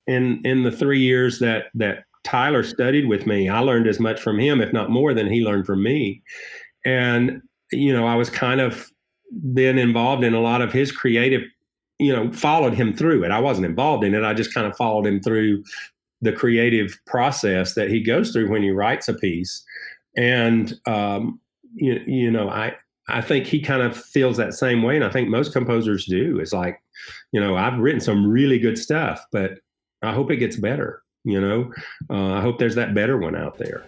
in the 3 years that Tyler studied with me, I learned as much from him, if not more, than he learned from me. And, I was kind of then involved in a lot of his creative, followed him through it. I wasn't involved in it. I just kind of followed him through the creative process that he goes through when he writes a piece. And, I think he kind of feels that same way. And I think most composers do. It's like, I've written some really good stuff, but I hope it gets better. I hope there's that better one out there.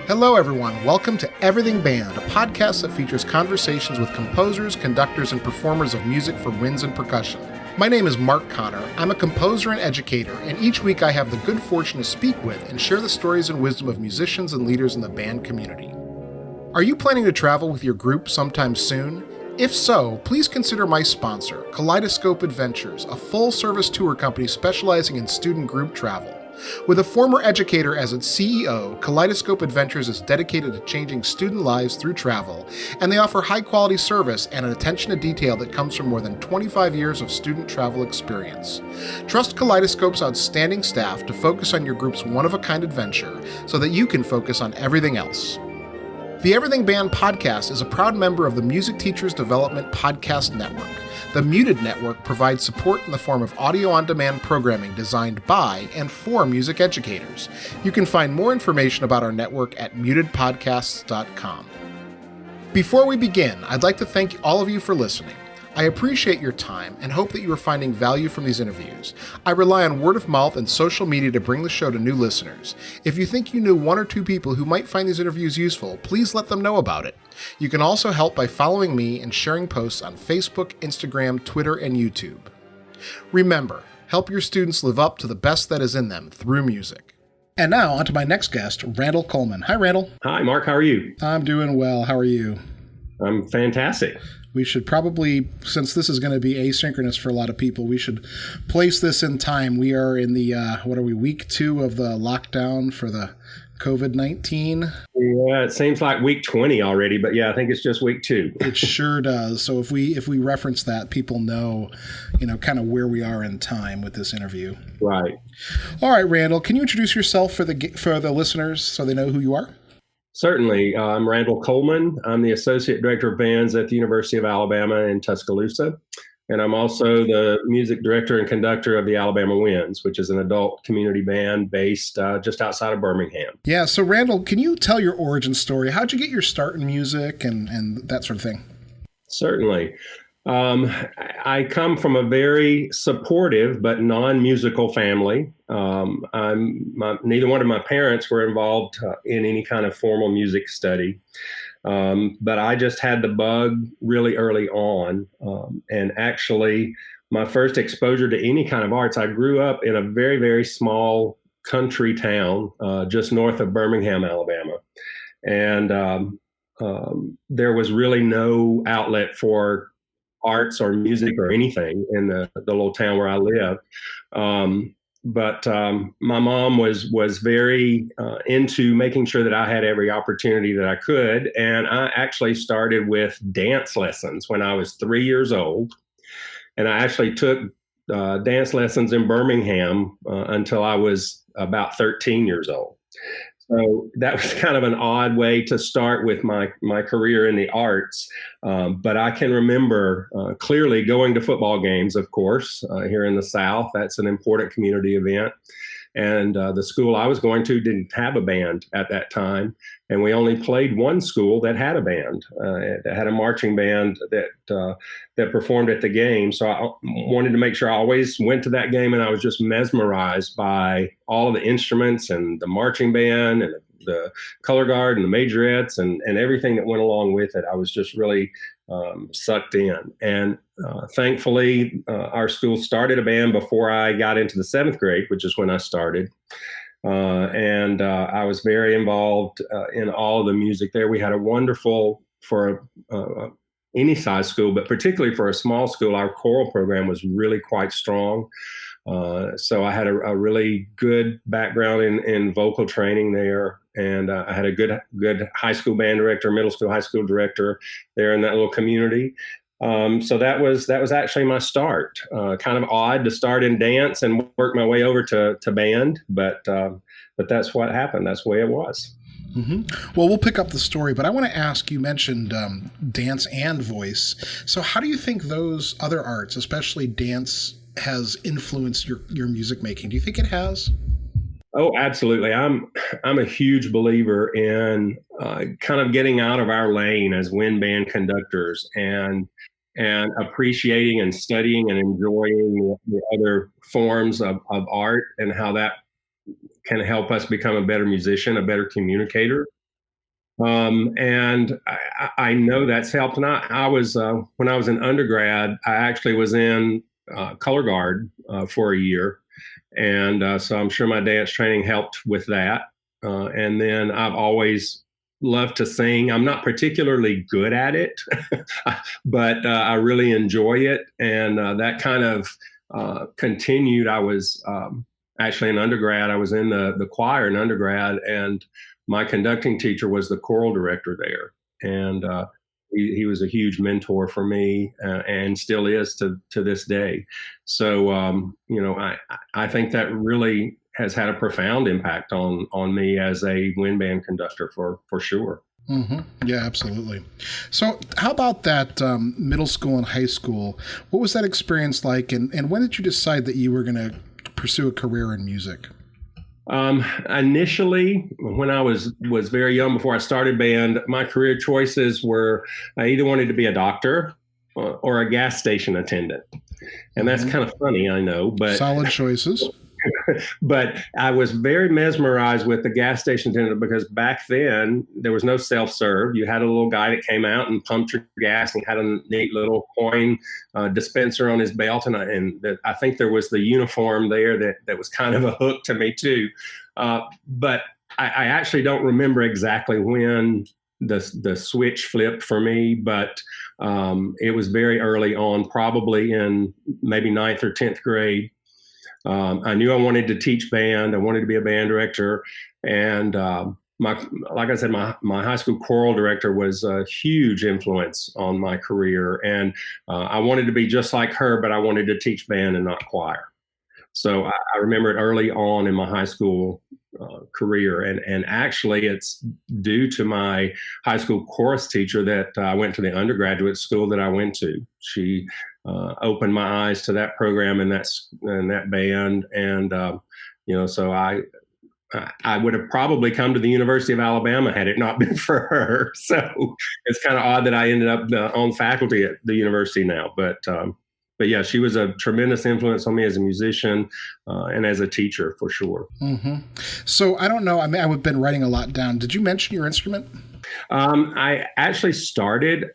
Hello, everyone. Welcome to Everything Band, a podcast that features conversations with composers, conductors, and performers of music for winds and percussion. My name is Mark Connor. I'm a composer and educator, and each week I have the good fortune to speak with and share the stories and wisdom of musicians and leaders in the band community. Are you planning to travel with your group sometime soon? If so, please consider my sponsor, Kaleidoscope Adventures, a full-service tour company specializing in student group travel. With a former educator as its CEO, Kaleidoscope Adventures is dedicated to changing student lives through travel, and they offer high-quality service and an attention to detail that comes from more than 25 years of student travel experience. Trust Kaleidoscope's outstanding staff to focus on your group's one-of-a-kind adventure so that you can focus on everything else. The Everything Band podcast is a proud member of the Music Teachers Development Podcast Network. The Muted Network provides support in the form of audio-on-demand programming designed by and for music educators. You can find more information about our network at mutedpodcasts.com. Before we begin, I'd like to thank all of you for listening. I appreciate your time and hope that you are finding value from these interviews. I rely on word of mouth and social media to bring the show to new listeners. If you think you knew one or two people who might find these interviews useful, please let them know about it. You can also help by following me and sharing posts on Facebook, Instagram, Twitter, and YouTube. Remember, help your students live up to the best that is in them through music. And now, on to my next guest, Randall Coleman. Hi, Randall. Hi, Mark. How are you? I'm doing well. How are you? I'm fantastic. We should probably, since this is going to be asynchronous for a lot of people, we should place this in time. We are in the, week 2 of the lockdown for the COVID-19. Yeah, it seems like week 20 already, but yeah, I think it's just week 2. It sure does. So if we reference that, people know, kind of where we are in time with this interview. Right. All right, Randall, can you introduce yourself for the listeners so they know who you are? Certainly. I'm Randall Coleman. I'm the Associate Director of Bands at the University of Alabama in Tuscaloosa. And I'm also the Music Director and Conductor of the Alabama Winds, which is an adult community band based just outside of Birmingham. Yeah. So, Randall, can you tell your origin story? How'd you get your start in music and that sort of thing? Certainly. I come from a very supportive but non-musical family. Neither one of my parents were involved in any kind of formal music study, but I just had the bug really early on. And actually, my first exposure to any kind of arts, I grew up in a very, very small country town just north of Birmingham, Alabama. And there was really no outlet for arts or music or anything in the little town where I live. But my mom was very into making sure that I had every opportunity that I could. And I actually started with dance lessons when I was 3 years old. And I actually took dance lessons in Birmingham until I was about 13 years old. So that was kind of an odd way to start with my career in the arts. But I can remember clearly going to football games, of course, here in the South. That's an important community event. And the school I was going to didn't have a band at that time. And we only played one school that had a band, that had a marching band that performed at the game. So I wanted to make sure I always went to that game, and I was just mesmerized by all of the instruments and the marching band and the color guard and the majorettes and everything that went along with it. I was just really sucked in. And thankfully, our school started a band before I got into the 7th grade, which is when I started. And I was very involved in all of the music there. We had a wonderful, for any size school, but particularly for a small school, our choral program was really quite strong. So I had a really good background in vocal training there. and I had a good high school band director, middle school, high school director there in that little community. So that was actually my start. Kind of odd to start in dance and work my way over to band, but that's what happened. That's the way it was. Mm-hmm. Well, we'll pick up the story, but I want to ask, you mentioned dance and voice. So how do you think those other arts, especially dance, has influenced your music making? Do you think it has? Oh, absolutely. I'm a huge believer in kind of getting out of our lane as wind band conductors and appreciating and studying and enjoying the other forms of art and how that can help us become a better musician, a better communicator. And I know that's helped. And I was, when I was in undergrad, I actually was in color guard for a year. And so I'm sure my dance training helped with that. And then I've always loved to sing. I'm not particularly good at it, but I really enjoy it. And that kind of continued. I was actually in undergrad. I was in the choir in undergrad, and my conducting teacher was the choral director there. And he was a huge mentor for me and still is to this day. So, I think that really has had a profound impact on me as a wind band conductor for sure. Mm-hmm. Yeah, absolutely. So how about that middle school and high school? What was that experience like? And when did you decide that you were going to pursue a career in music? Initially, when I was very young, before I started band, my career choices were I either wanted to be a doctor or a gas station attendant. And that's kind of funny, I know, but solid choices. But I was very mesmerized with the gas station attendant because back then there was no self-serve. You had a little guy that came out and pumped your gas and had a neat little coin dispenser on his belt. And I think there was the uniform there that was kind of a hook to me too. But I actually don't remember exactly when the switch flipped for me, but it was very early on, probably in maybe 9th or 10th grade. I knew I wanted to teach band. I wanted to be a band director. And like I said, my high school choral director was a huge influence on my career. And I wanted to be just like her, but I wanted to teach band and not choir. So I remember it early on in my high school career. And actually, it's due to my high school chorus teacher that I went to the undergraduate school that I went to. She opened my eyes to that program and that band. And, so I would have probably come to the University of Alabama had it not been for her. So it's kind of odd that I ended up on faculty at the university now. But yeah, she was a tremendous influence on me as a musician and as a teacher for sure. Mm-hmm. So I don't know. I mean, I've been writing a lot down. Did you mention your instrument? I actually started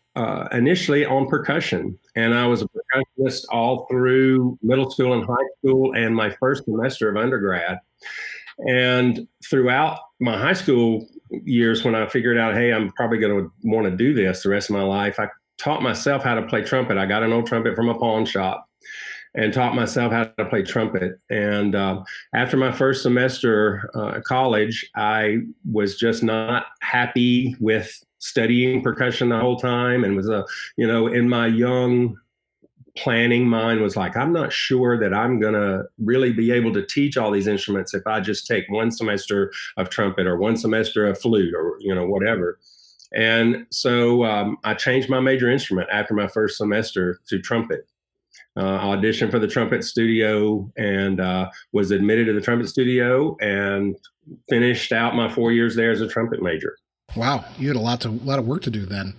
initially on percussion, and I was a percussionist all through middle school and high school and my first semester of undergrad. And throughout my high school years, when I figured out, hey, I'm probably going to want to do this the rest of my life, I taught myself how to play trumpet. I got an old trumpet from a pawn shop and taught myself how to play trumpet. And after my first semester at college, I was just not happy with studying percussion the whole time, and was in my young planning mind was like, I'm not sure that I'm going to really be able to teach all these instruments if I just take one semester of trumpet or one semester of flute or, whatever. And so I changed my major instrument after my first semester to trumpet. Auditioned for the trumpet studio and was admitted to the trumpet studio and finished out my 4 years there as a trumpet major. Wow. You had a lot of work to do then.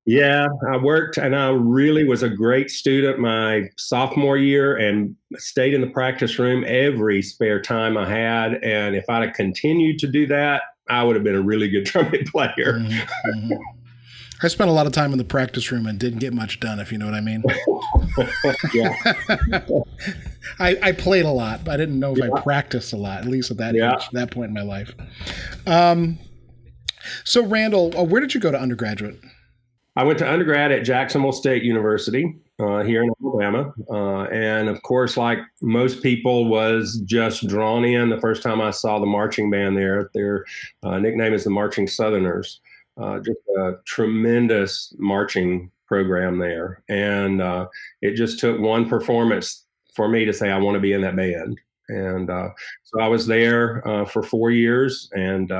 Yeah, I worked and I really was a great student my sophomore year and stayed in the practice room every spare time I had. And if I'd have continued to do that, I would have been a really good trumpet player. Mm-hmm. I spent a lot of time in the practice room and didn't get much done, if you know what I mean. Yeah. I played a lot, but I didn't know if I practiced a lot, at least at that age, that point in my life. So Randall, where did you go to undergraduate? I went to undergrad at Jacksonville State University here in Alabama. And of course, like most people, was just drawn in the first time I saw the marching band there. Their nickname is the Marching Southerners. Just a tremendous marching program there. And it just took one performance for me to say, I want to be in that band. And so I was there for 4 years, and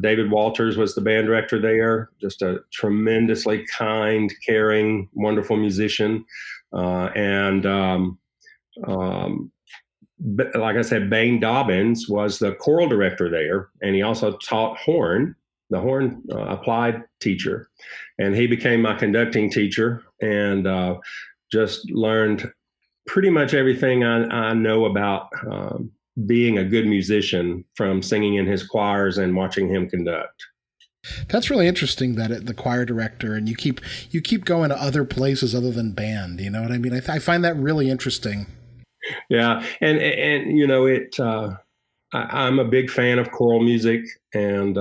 David Walters was the band director there, just a tremendously kind, caring, wonderful musician. But like I said, Bain Dobbins was the choral director there, and he also taught horn, the horn applied teacher. And he became my conducting teacher, and just learned pretty much everything I know about being a good musician from singing in his choirs and watching him conduct. That's really interesting that the choir director, and you keep going to other places other than band. You know what I mean? I find that really interesting. Yeah, and you know it. I'm a big fan of choral music, and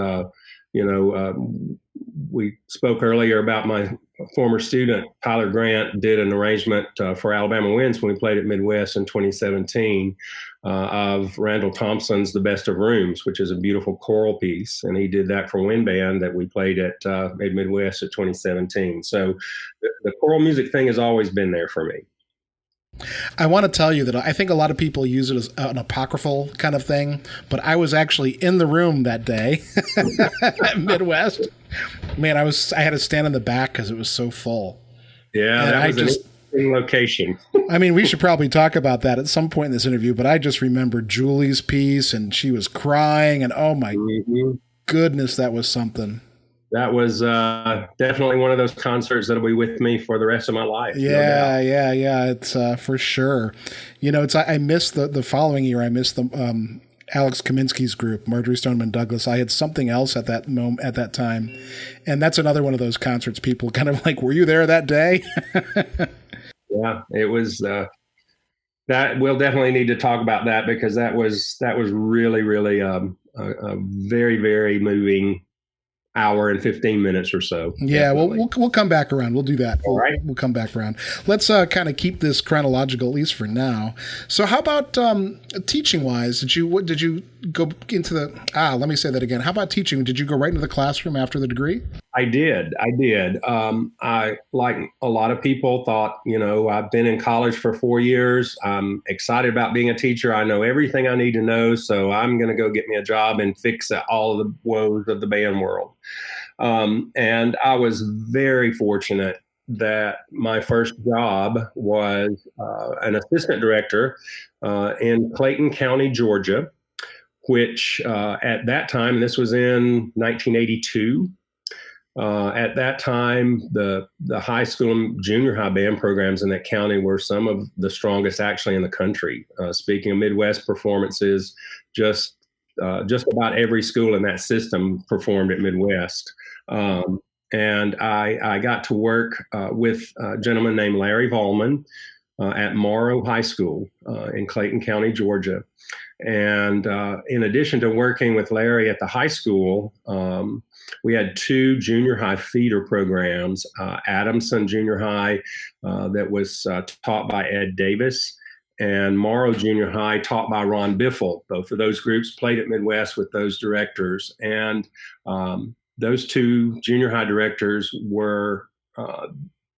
we spoke earlier about my former student Tyler Grant did an arrangement for Alabama Winds when we played at Midwest in 2017 of Randall Thompson's "The Best of Rooms," which is a beautiful choral piece, and he did that for Wind Band that we played at Midwest at 2017. So the choral music thing has always been there for me. I want to tell you that I think a lot of people use it as an apocryphal kind of thing, but I was actually in the room that day at Midwest. Man, I had to stand in the back because it was so full. Yeah, and that was an interesting location. I mean, we should probably talk about that at some point in this interview, but I just remember Julie's piece, and she was crying, and oh my goodness, that was something. That was definitely one of those concerts that'll be with me for the rest of my life. Yeah, yeah. It's for sure. You know, I missed the following year. I missed the Alex Kaminsky's group, Marjorie Stoneman Douglas. I had something else at that moment, at that time, and that's another one of those concerts. People kind of like, were you there that day? Yeah, it was. That we'll definitely need to talk about that, because that was really, really a very, very moving hour and 15 minutes or so. Yeah, well, we'll come back around. We'll do that. All right. We'll come back around. Let's kind of keep this chronological, at least for now. So how about teaching wise? Did you go into let me say that again. How about teaching? Did you go right into the classroom after the degree? I did. I, like a lot of people, thought, I've been in college for 4 years. I'm excited about being a teacher. I know everything I need to know, so I'm going to go get me a job and fix all of the woes of the band world. And I was very fortunate that my first job was an assistant director in Clayton County, Georgia, which at that time, and this was in 1982, at that time, the high school and junior high band programs in that county were some of the strongest actually in the country. Speaking of Midwest performances, just about every school in that system performed at Midwest. And I got to work with a gentleman named Larry Vollman at Morrow High School in Clayton County, Georgia. And in addition to working with Larry at the high school, we had two junior high feeder programs, Adamson Junior High that was taught by Ed Davis, and Morrow Junior High taught by Ron Biffle. Both of those groups played at Midwest with those directors. And those two junior high directors were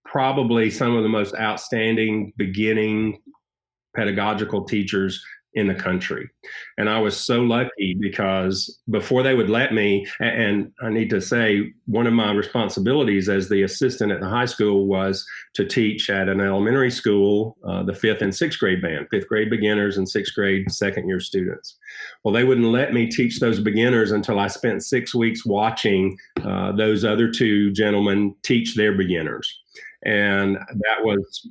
probably some of the most outstanding beginning pedagogical teachers in the country. And I was so lucky, because before they would let me, and I need to say, one of my responsibilities as the assistant at the high school was to teach at an elementary school, the 5th and 6th grade band, 5th grade beginners and 6th grade second year students. Well, they wouldn't let me teach those beginners until I spent 6 weeks watching those other two gentlemen teach their beginners. And that was,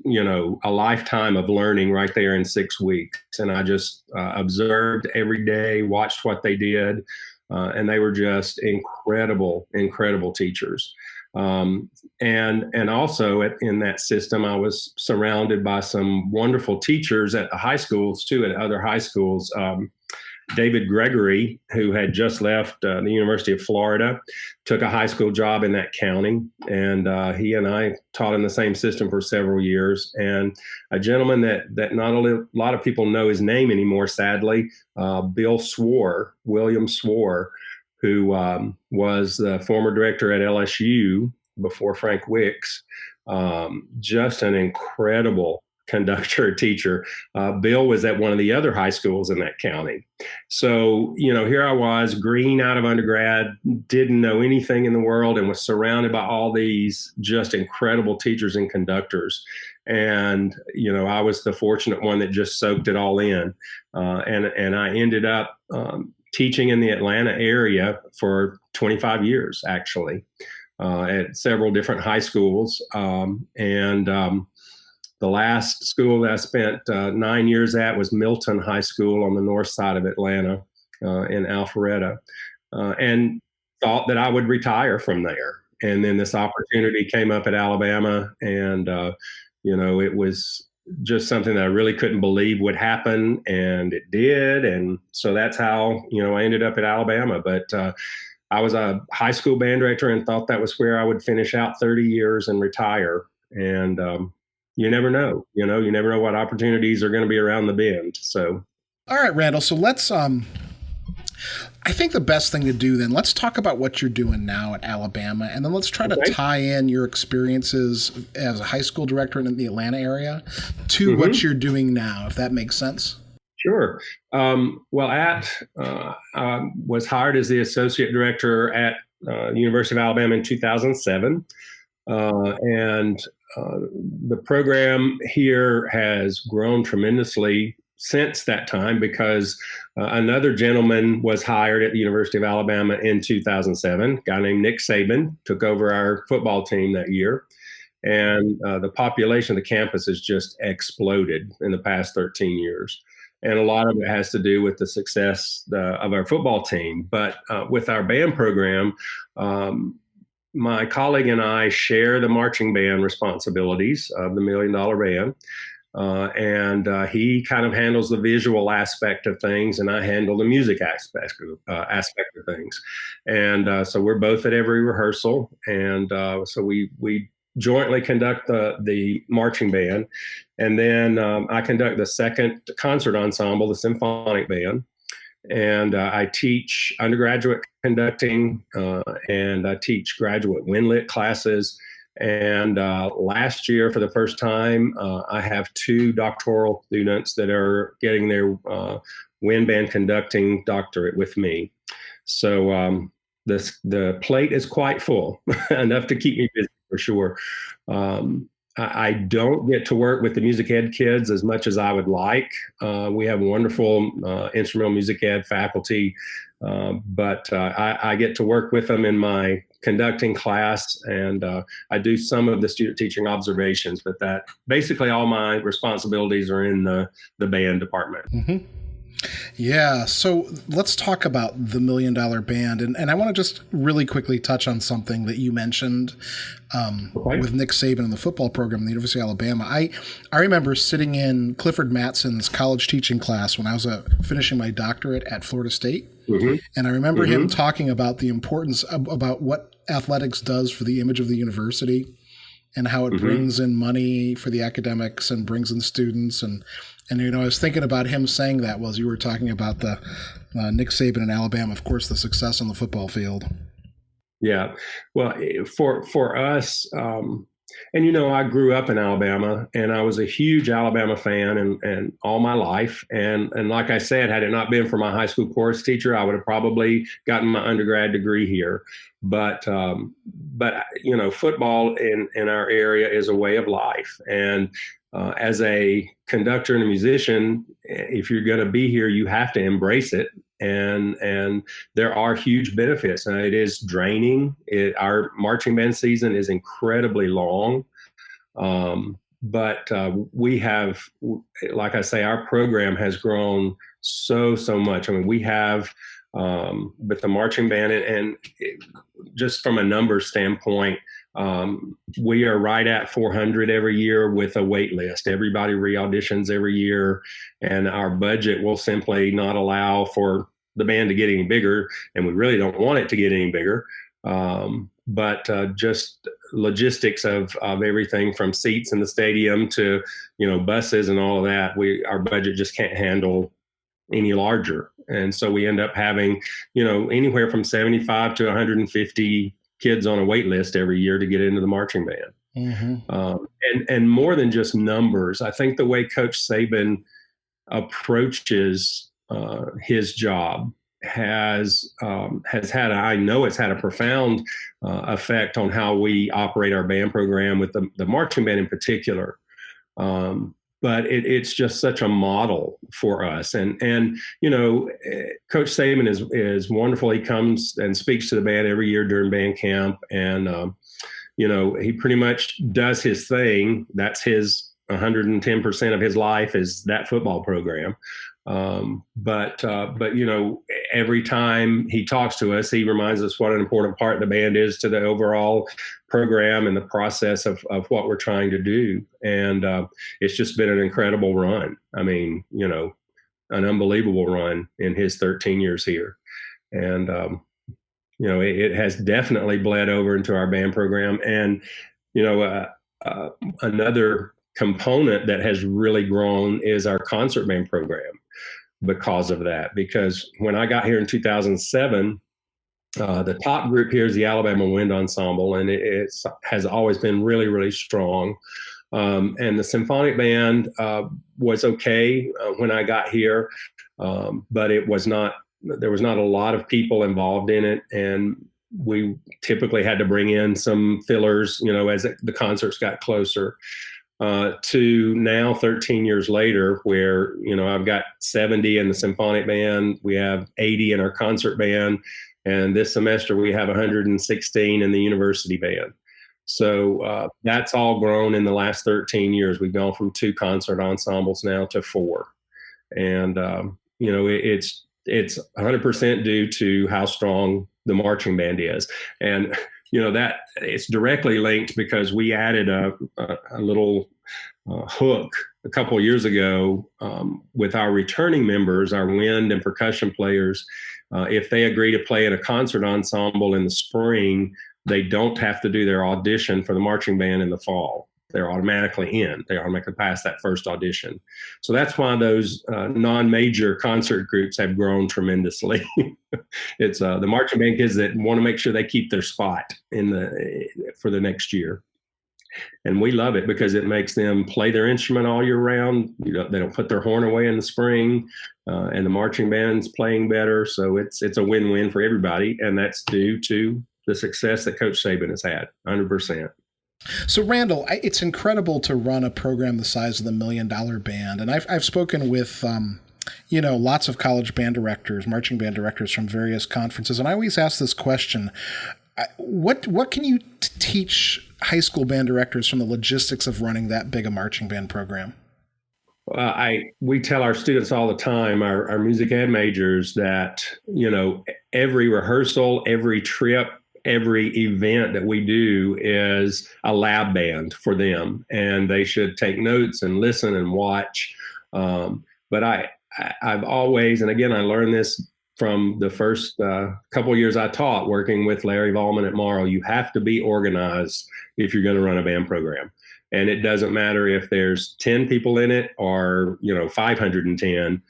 a lifetime of learning right there in 6 weeks. And I just observed every day, watched what they did. And they were just incredible, incredible teachers. And also in that system, I was surrounded by some wonderful teachers at the high schools too, at other high schools. David Gregory, who had just left the University of Florida, took a high school job in that county. And he and I taught in the same system for several years. And a gentleman that not a lot of people know his name anymore, sadly, William Swore, who was the former director at LSU before Frank Wicks. Just an incredible conductor teacher. Bill was at one of the other high schools in that county. So, here I was, green out of undergrad, didn't know anything in the world, and was surrounded by all these just incredible teachers and conductors. And, I was the fortunate one that just soaked it all in. And I ended up teaching in the Atlanta area for 25 years, actually, at several different high schools. The last school that I spent 9 years at was Milton High School on the north side of Atlanta in Alpharetta, and thought that I would retire from there. And then this opportunity came up at Alabama, and, it was just something that I really couldn't believe would happen, and it did. And so that's how, I ended up at Alabama. But I was a high school band director and thought that was where I would finish out 30 years and retire. And you never know, you never know what opportunities are going to be around the bend. So, all right, Randall. So let's, I think the best thing to do then, let's talk about what you're doing now at Alabama, and then let's try to tie in your experiences as a high school director in the Atlanta area to what you're doing now, if that makes sense. Sure. I was hired as the associate director at University of Alabama in 2007. The program here has grown tremendously since that time because another gentleman was hired at the University of Alabama in 2007. A guy named Nick Saban took over our football team that year. And the population of the campus has just exploded in the past 13 years. And a lot of it has to do with the success of our football team. But with our band program, my colleague and I share the marching band responsibilities of the $1 Million Band. He kind of handles the visual aspect of things, and I handle the music aspect of things. And so we're both at every rehearsal. And so we jointly conduct the marching band. And then I conduct the second concert ensemble, the Symphonic Band. And I teach undergraduate conducting, and I teach graduate wind classes. And last year, for the first time, I have 2 doctoral students that are getting their wind band conducting doctorate with me. So the plate is quite full, enough to keep me busy for sure. I don't get to work with the music ed kids as much as I would like. We have wonderful instrumental music ed faculty, but I get to work with them in my conducting class, and I do some of the student teaching observations, but that basically all my responsibilities are in the band department. Mm-hmm. Yeah. So let's talk about the $1 Million Band. And I want to just really quickly touch on something that you mentioned with Nick Saban and the football program at the University of Alabama. I remember sitting in Clifford Matson's college teaching class when I was finishing my doctorate at Florida State. Mm-hmm. And I remember him talking about the importance about what athletics does for the image of the university and how it brings in money for the academics and brings in students. And I was thinking about him saying that as you were talking about the Nick Saban in Alabama, of course, the success on the football field. Yeah. Well, for us, I grew up in Alabama, and I was a huge Alabama fan and all my life. And like I said, had it not been for my high school chorus teacher, I would have probably gotten my undergrad degree here. But football in our area is a way of life. And as a conductor and a musician, if you're going to be here, you have to embrace it. And there are huge benefits. And it is draining. Our marching band season is incredibly long. But we have, like I say, our program has grown so much. I mean, we have, with the marching band, and just from a numbers standpoint, We are right at 400 every year with a wait list. Everybody re-auditions every year, and our budget will simply not allow for the band to get any bigger, and we really don't want it to get any bigger. But just logistics of everything from seats in the stadium to, buses and all of that, our budget just can't handle any larger. And so we end up having, anywhere from 75 to 150 kids on a wait list every year to get into the marching band. Mm-hmm. And more than just numbers, I think the way Coach Saban approaches his job has had, I know it's had a profound effect on how we operate our band program with the marching band in particular. But it's just such a model for us. And Coach Saban is wonderful. He comes and speaks to the band every year during band camp. And, he pretty much does his thing. That's his 110% of his life is that football program. But every time he talks to us, he reminds us what an important part the band is to the overall program and the process of what we're trying to do. And it's just been an incredible run. I mean, an unbelievable run in his 13 years here. And, it has definitely bled over into our band program. And, another component that has really grown is our concert band program because of that. Because when I got here in 2007, the top group here is the Alabama Wind Ensemble, and it has always been really, really strong. And the symphonic band was okay when I got here, but there was not a lot of people involved in it. And we typically had to bring in some fillers, as the concerts got closer. To now 13 years later, where, I've got 70 in the symphonic band, we have 80 in our concert band, and this semester we have 116 in the university band. So that's all grown in the last 13 years. We've gone from 2 concert ensembles now to 4. And, it's 100% due to how strong the marching band is. And that it's directly linked because we added a little hook a couple of years ago with our returning members, our wind and percussion players. If they agree to play in a concert ensemble in the spring, they don't have to do their audition for the marching band in the fall. They're automatically in. They automatically pass that first audition. So that's why those non-major concert groups have grown tremendously. It's the marching band kids that want to make sure they keep their spot for the next year. And we love it because it makes them play their instrument all year round. They don't put their horn away in the spring, and the marching band's playing better. So it's a win-win for everybody, and that's due to the success that Coach Saban has had, 100%. So, Randall, it's incredible to run a program the size of the $1 Million Band. And I've spoken with, lots of college band directors, marching band directors from various conferences. And I always ask this question, what can you teach high school band directors from the logistics of running that big a marching band program? We tell our students all the time, our music ed majors, that, every rehearsal, every trip, every event that we do is a lab band for them, and they should take notes and listen and watch. But I've always, and again, I learned this from the first couple of years I taught working with Larry Vollman at Morrow, you have to be organized if you're going to run a band program. And it doesn't matter if there's 10 people in it or, 510,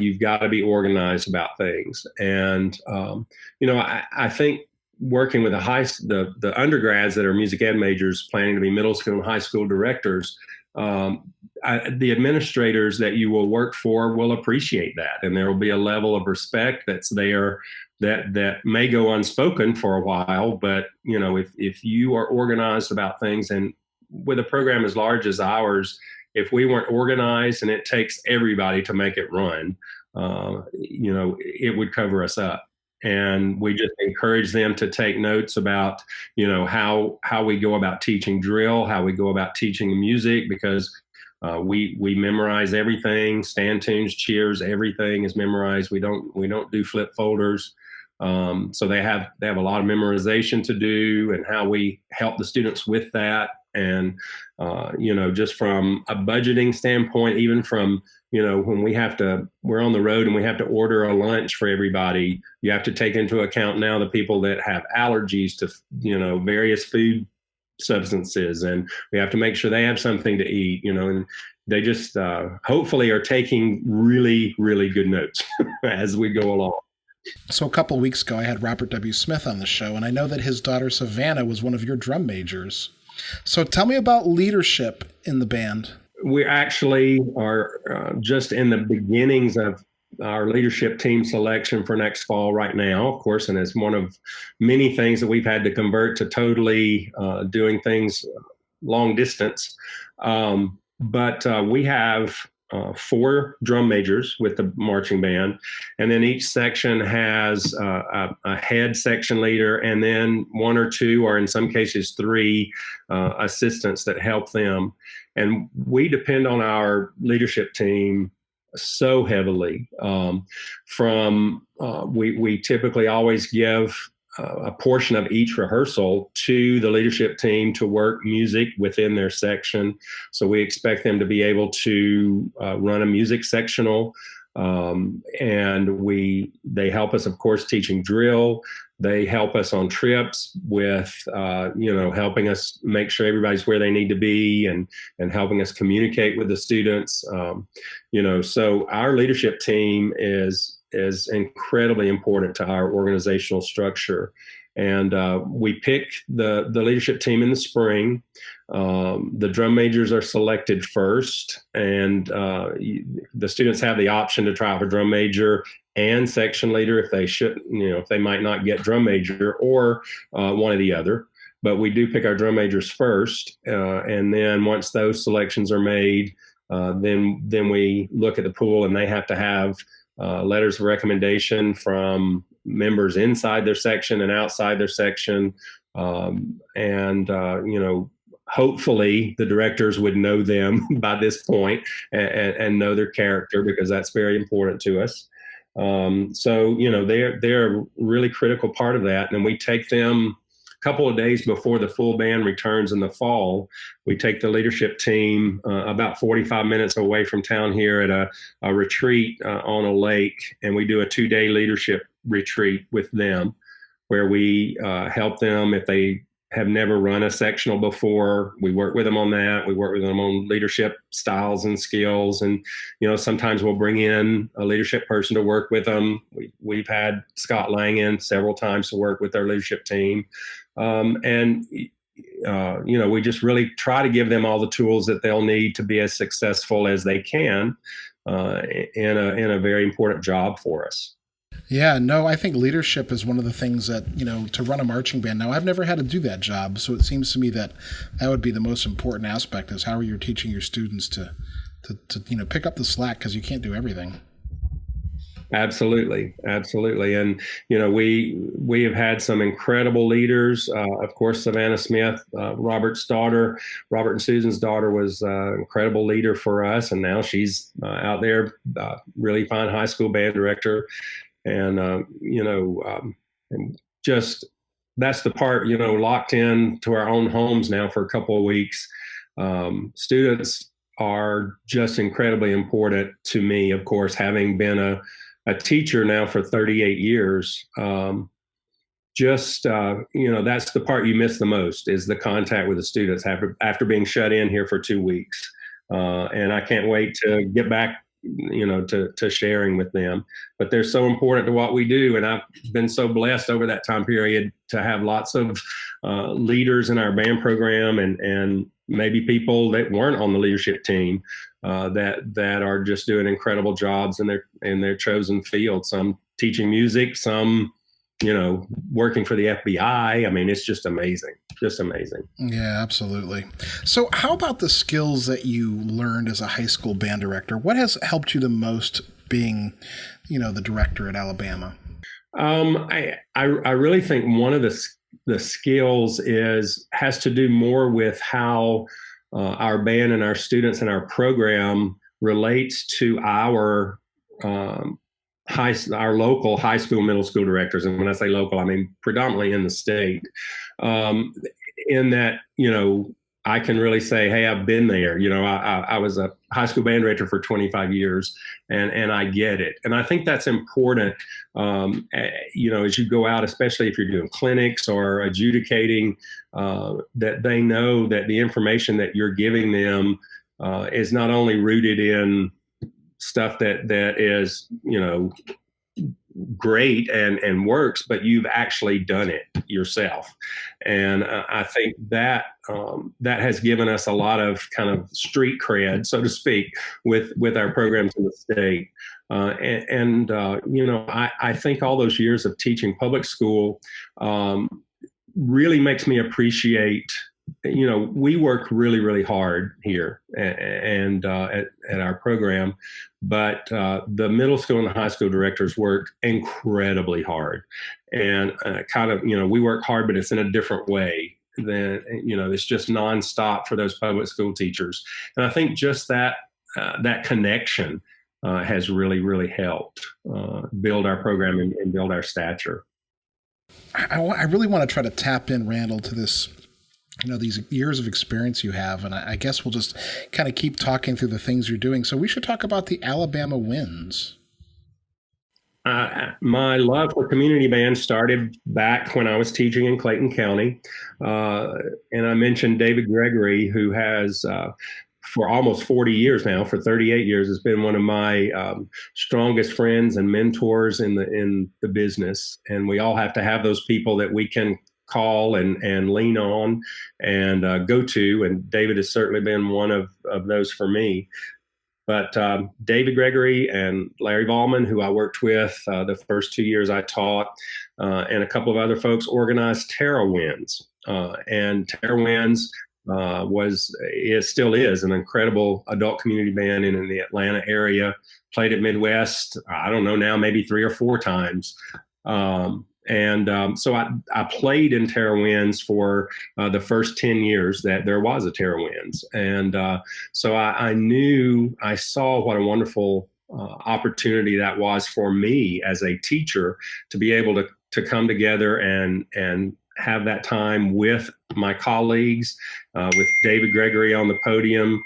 you've got to be organized about things. And, I think working with the undergrads that are music ed majors planning to be middle school and high school directors, the administrators that you will work for will appreciate that. And there will be a level of respect that's there that may go unspoken for a while. But, if you are organized about things, and with a program as large as ours, if we weren't organized and it takes everybody to make it run, it would cover us up. And we just encourage them to take notes about, how we go about teaching drill, how we go about teaching music, because we memorize everything, stand tunes, cheers, everything is memorized. We don't do flip folders. So they have a lot of memorization to do, and how we help the students with that. And just from a budgeting standpoint, even from when we're on the road and we have to order a lunch for everybody, you have to take into account now the people that have allergies to various food substances, and we have to make sure they have something to eat, and they just hopefully are taking really, really good notes as we go along. So a couple of weeks ago, I had Robert W. Smith on the show, and I know that his daughter Savannah was one of your drum majors. So tell me about leadership in the band. We actually are just in the beginnings of our leadership team selection for next fall right now, of course, and it's one of many things that we've had to convert to totally doing things long distance. But we have 4 drum majors with the marching band, and then each section has a head section leader, and then 1 or 2, or in some cases 3 assistants that help them. And we depend on our leadership team so heavily. We typically always give a portion of each rehearsal to the leadership team to work music within their section. So we expect them to be able to run a music sectional. And they help us, of course, teaching drill. They help us on trips with, helping us make sure everybody's where they need to be, and helping us communicate with the students. So our leadership team is incredibly important to our organizational structure. And we pick the leadership team in the spring. The drum majors are selected first, and the students have the option to try out for drum major and section leader if they might not get drum major, or one or the other. But we do pick our drum majors first, and then once those selections are made, then we look at the pool, and they have to have letters of recommendation from members inside their section and outside their section. Hopefully the directors would know them by this point and know their character, because that's very important to us. They're a really critical part of that. And we take them a couple of days before the full band returns in the fall. We take the leadership team about 45 minutes away from town here at a retreat on a lake, and we do a 2-day leadership retreat with them, where we help them if they have never run a sectional before. We work with them on that. We work with them on leadership styles and skills. And, sometimes we'll bring in a leadership person to work with them. We've had Scott Lang in several times to work with our leadership team. We just really try to give them all the tools that they'll need to be as successful as they can in a very important job for us. Yeah, no, I think leadership is one of the things that, to run a marching band. Now, I've never had to do that job, so it seems to me that would be the most important aspect, is how you're teaching your students to pick up the slack, because you can't do everything. Absolutely. And, we have had some incredible leaders. Of course, Savannah Smith, Robert and Susan's daughter, was an incredible leader for us. And now she's out there, really fine high school band director. And, and just that's the part, locked in to our own homes now for a couple of weeks. Students are just incredibly important to me, of course, having been a teacher now for 38 years. That's the part you miss the most, is the contact with the students after being shut in here for 2 weeks. And I can't wait to get back, to sharing with them. But they're so important to what we do. And I've been so blessed over that time period to have lots of leaders in our band program, and maybe people that weren't on the leadership team that are just doing incredible jobs in their chosen field. Some teaching music, some, working for the FBI. I mean, it's just amazing. Just amazing. Yeah, absolutely. So how about the skills that you learned as a high school band director? What has helped you the most being, the director at Alabama? I really think one of the skills has to do more with how our band and our students and our program relates to our our local high school, middle school directors, and when I say local, I mean predominantly in the state, um, in that, I can really say, hey, I've been there. I was a high school band director for 25 years, and I get it. And I think that's important, as you go out, especially if you're doing clinics or adjudicating, that they know that the information that you're giving them is not only rooted in stuff that is, great and works, but you've actually done it yourself. And I think that that has given us a lot of kind of street cred, so to speak, with our programs in the state. I think all those years of teaching public school really makes me appreciate, we work really, really hard here and at our program, but the middle school and the high school directors work incredibly hard. And we work hard, but it's in a different way than, it's just nonstop for those public school teachers. And I think just that connection has really, really helped build our program and build our stature. I really want to try to tap in, Randall, to this, these years of experience you have. And I guess we'll just kind of keep talking through the things you're doing. So we should talk about the Alabama Winds. My love for community bands started back when I was teaching in Clayton County. And I mentioned David Gregory, who has, for almost 40 years now, for 38 years, has been one of my strongest friends and mentors in the business. And we all have to have those people that we can call and lean on and go to. And David has certainly been one of those for me. But David Gregory and Larry Vollman, who I worked with the first 2 years I taught, and a couple of other folks organized Terra Winds. And Terra Winds still is an incredible adult community band in the Atlanta area. Played at Midwest, I don't know now, maybe 3 or 4 times. So I played in Terra Winds for the first 10 years that there was a Terra Winds. And so I saw what a wonderful opportunity that was for me as a teacher to be able to come together and have that time with my colleagues, with David Gregory on the podium.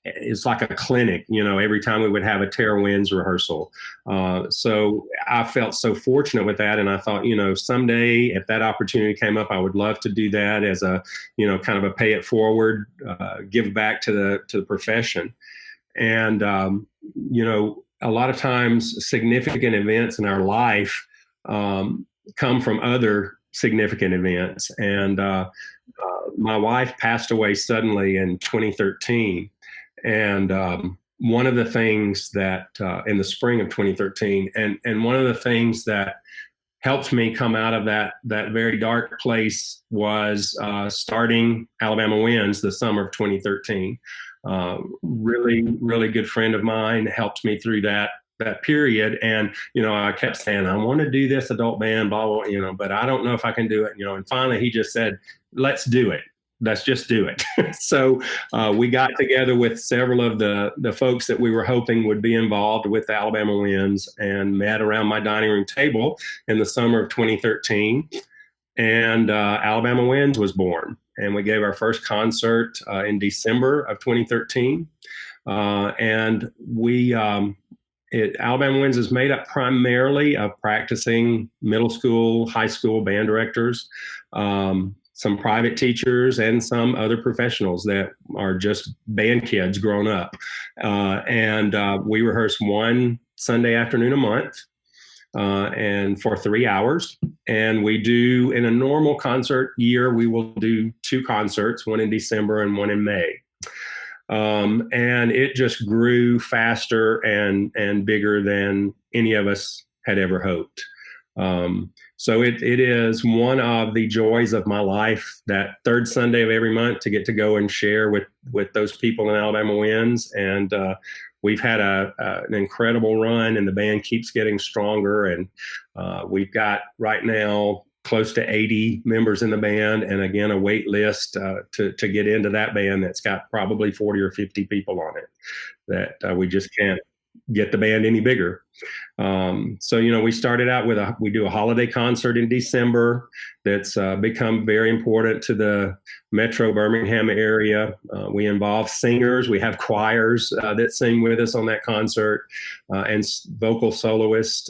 It's like a clinic, every time we would have a Terra Winds rehearsal. So I felt so fortunate with that. And I thought, someday if that opportunity came up, I would love to do that as a, kind of a pay it forward, give back to the profession. And, a lot of times significant events in our life come from other significant events. And my wife passed away suddenly in 2013. And one of the things that in the spring of 2013, and one of the things that helped me come out of that very dark place was starting Alabama Winds the summer of 2013. Really, really good friend of mine helped me through that period. And, I kept saying, I want to do this adult band, blah, blah, but I don't know if I can do it, and finally he just said, let's do it. Let's just do it. So we got together with several of the folks that we were hoping would be involved with the Alabama Winds and met around my dining room table in the summer of 2013. And Alabama Winds was born. And we gave our first concert in December of 2013. And Alabama Winds is made up primarily of practicing middle school, high school band directors, some private teachers, and some other professionals that are just band kids grown up. And we rehearse one Sunday afternoon a month, and for 3 hours. And we do, in a normal concert year, we will do 2 concerts, one in December and one in May. And it just grew faster and bigger than any of us had ever hoped. So it is one of the joys of my life, that third Sunday of every month, to get to go and share with those people in Alabama Winds. And we've had an incredible run, and the band keeps getting stronger. And we've got right now close to 80 members in the band, and again, a wait list to get into that band that's got probably 40 or 50 people on it that we just can't get the band any bigger. So, we started out we do a holiday concert in December that's become very important to the Metro Birmingham area. We involve singers. We have choirs that sing with us on that concert, and vocal soloists.